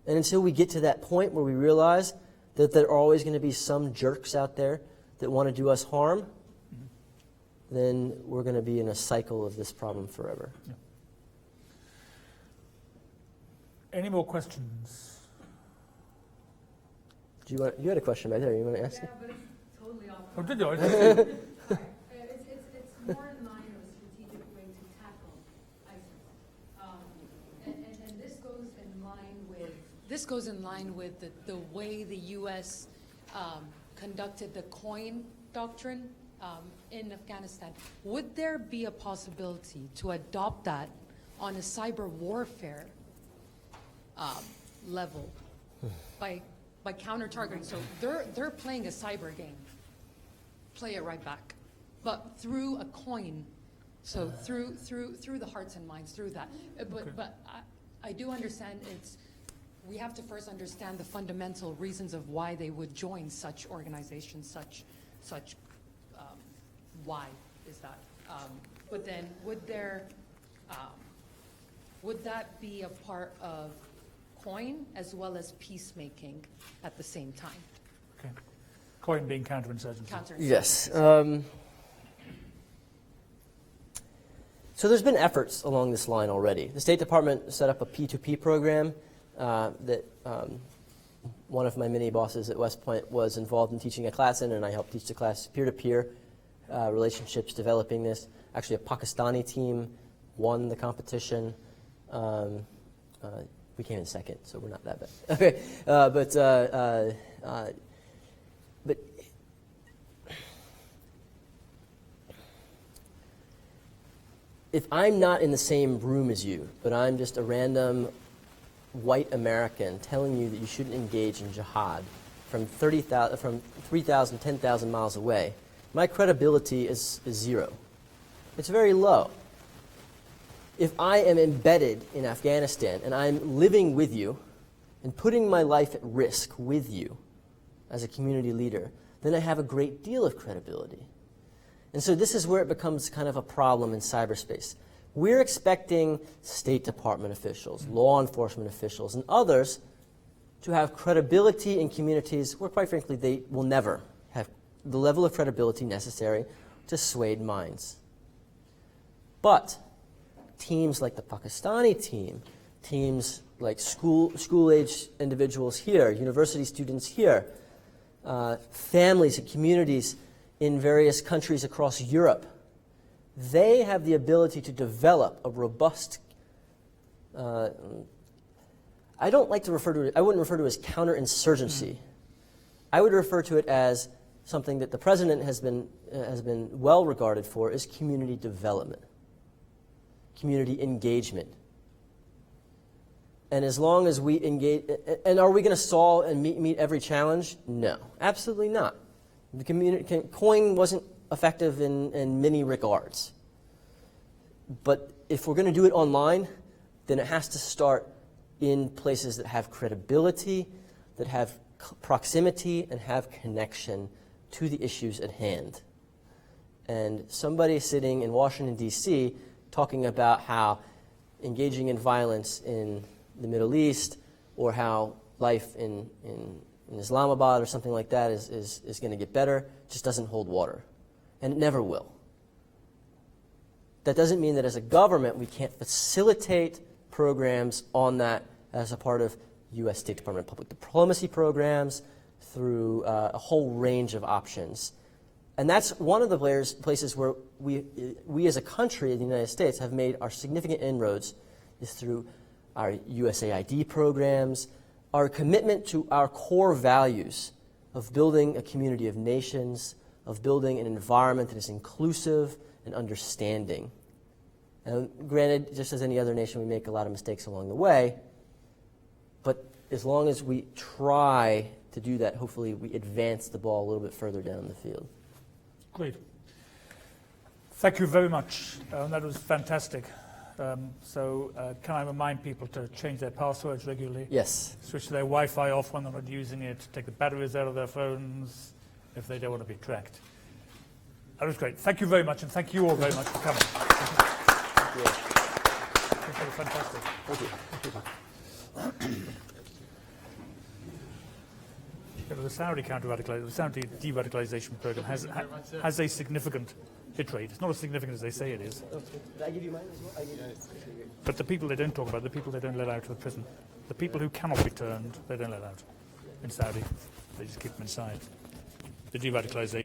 And until we get to that point where we realize that there are always going to be some jerks out there that want to do us harm, then we're going to be in a cycle of this problem forever. Yeah. Any more questions? You had a question right there. You want to ask? Yeah, but it's totally off. Oh, did you? Sorry. It's more in line of a strategic way to tackle ISIS. And this goes in line with the way the U.S. Conducted the coin doctrine in Afghanistan. Would there be a possibility to adopt that on a cyber warfare level by counter-targeting? So they're playing a cyber game. Play it right back, but through a coin. So through the hearts and minds, through that. But I do understand we have to first understand the fundamental reasons of why they would join such organizations, such why is that? But then would that be a part of coin as well as peacemaking at the same time? Okay. Coin being counterinsurgency. Yes. So there's been efforts along this line already. The State Department set up a P2P program that one of my mini bosses at West Point was involved in teaching a class in, and I helped teach the class peer-to-peer relationships, developing this. Actually, a Pakistani team won the competition. We came in second, so we're not that bad. Okay, but if I'm not in the same room as you, but I'm just a random white American telling you that you shouldn't engage in jihad from 3,000, 10,000 miles away, my credibility is zero. It's very low. If I am embedded in Afghanistan and I'm living with you and putting my life at risk with you as a community leader, then I have a great deal of credibility. And so this is where it becomes kind of a problem in cyberspace. We're expecting State Department officials, law enforcement officials, and others to have credibility in communities where, quite frankly, they will never have the level of credibility necessary to sway minds. But teams like the Pakistani team, teams like school-age individuals here, university students here, families and communities in various countries across Europe, they have the ability to develop a robust, I wouldn't refer to it as counterinsurgency. I would refer to it as something that the president has been well regarded for, is community development, community engagement. And as long as we engage, and are we going to solve and meet every challenge? No, absolutely not. The COIN wasn't effective in many regards. But if we're going to do it online, then it has to start in places that have credibility, that have proximity, and have connection to the issues at hand. And somebody sitting in Washington, D.C., talking about how engaging in violence in the Middle East, or how life in Islamabad or something like that is going to get better, just doesn't hold water. And it never will. That doesn't mean that as a government we can't facilitate programs on that as a part of U.S. State Department public diplomacy programs, through a whole range of options. And that's one of the places where we as a country in the United States have made our significant inroads, is through our USAID programs, our commitment to our core values of building a community of nations, of building an environment that is inclusive and understanding. And granted, just as any other nation, we make a lot of mistakes along the way, but as long as we try to do that, hopefully we advance the ball a little bit further down the field. Great. Thank you very much. That was fantastic. Can I remind people to change their passwords regularly? Yes. Switch their Wi-Fi off when they're not using it, take the batteries out of their phones if they don't want to be tracked. That was great. Thank you very much, and thank you all very much for coming. Thank you. That was fantastic. Thank you. The Saudi counter-radicalization, the Saudi de-radicalization program has a significant hit rate. It's not as significant as they say it is. Did I give you mine as well? But the people they don't talk about, the people they don't let out of the prison, the people who cannot be turned, they don't let out in Saudi. They just keep them inside. The de-radicalization.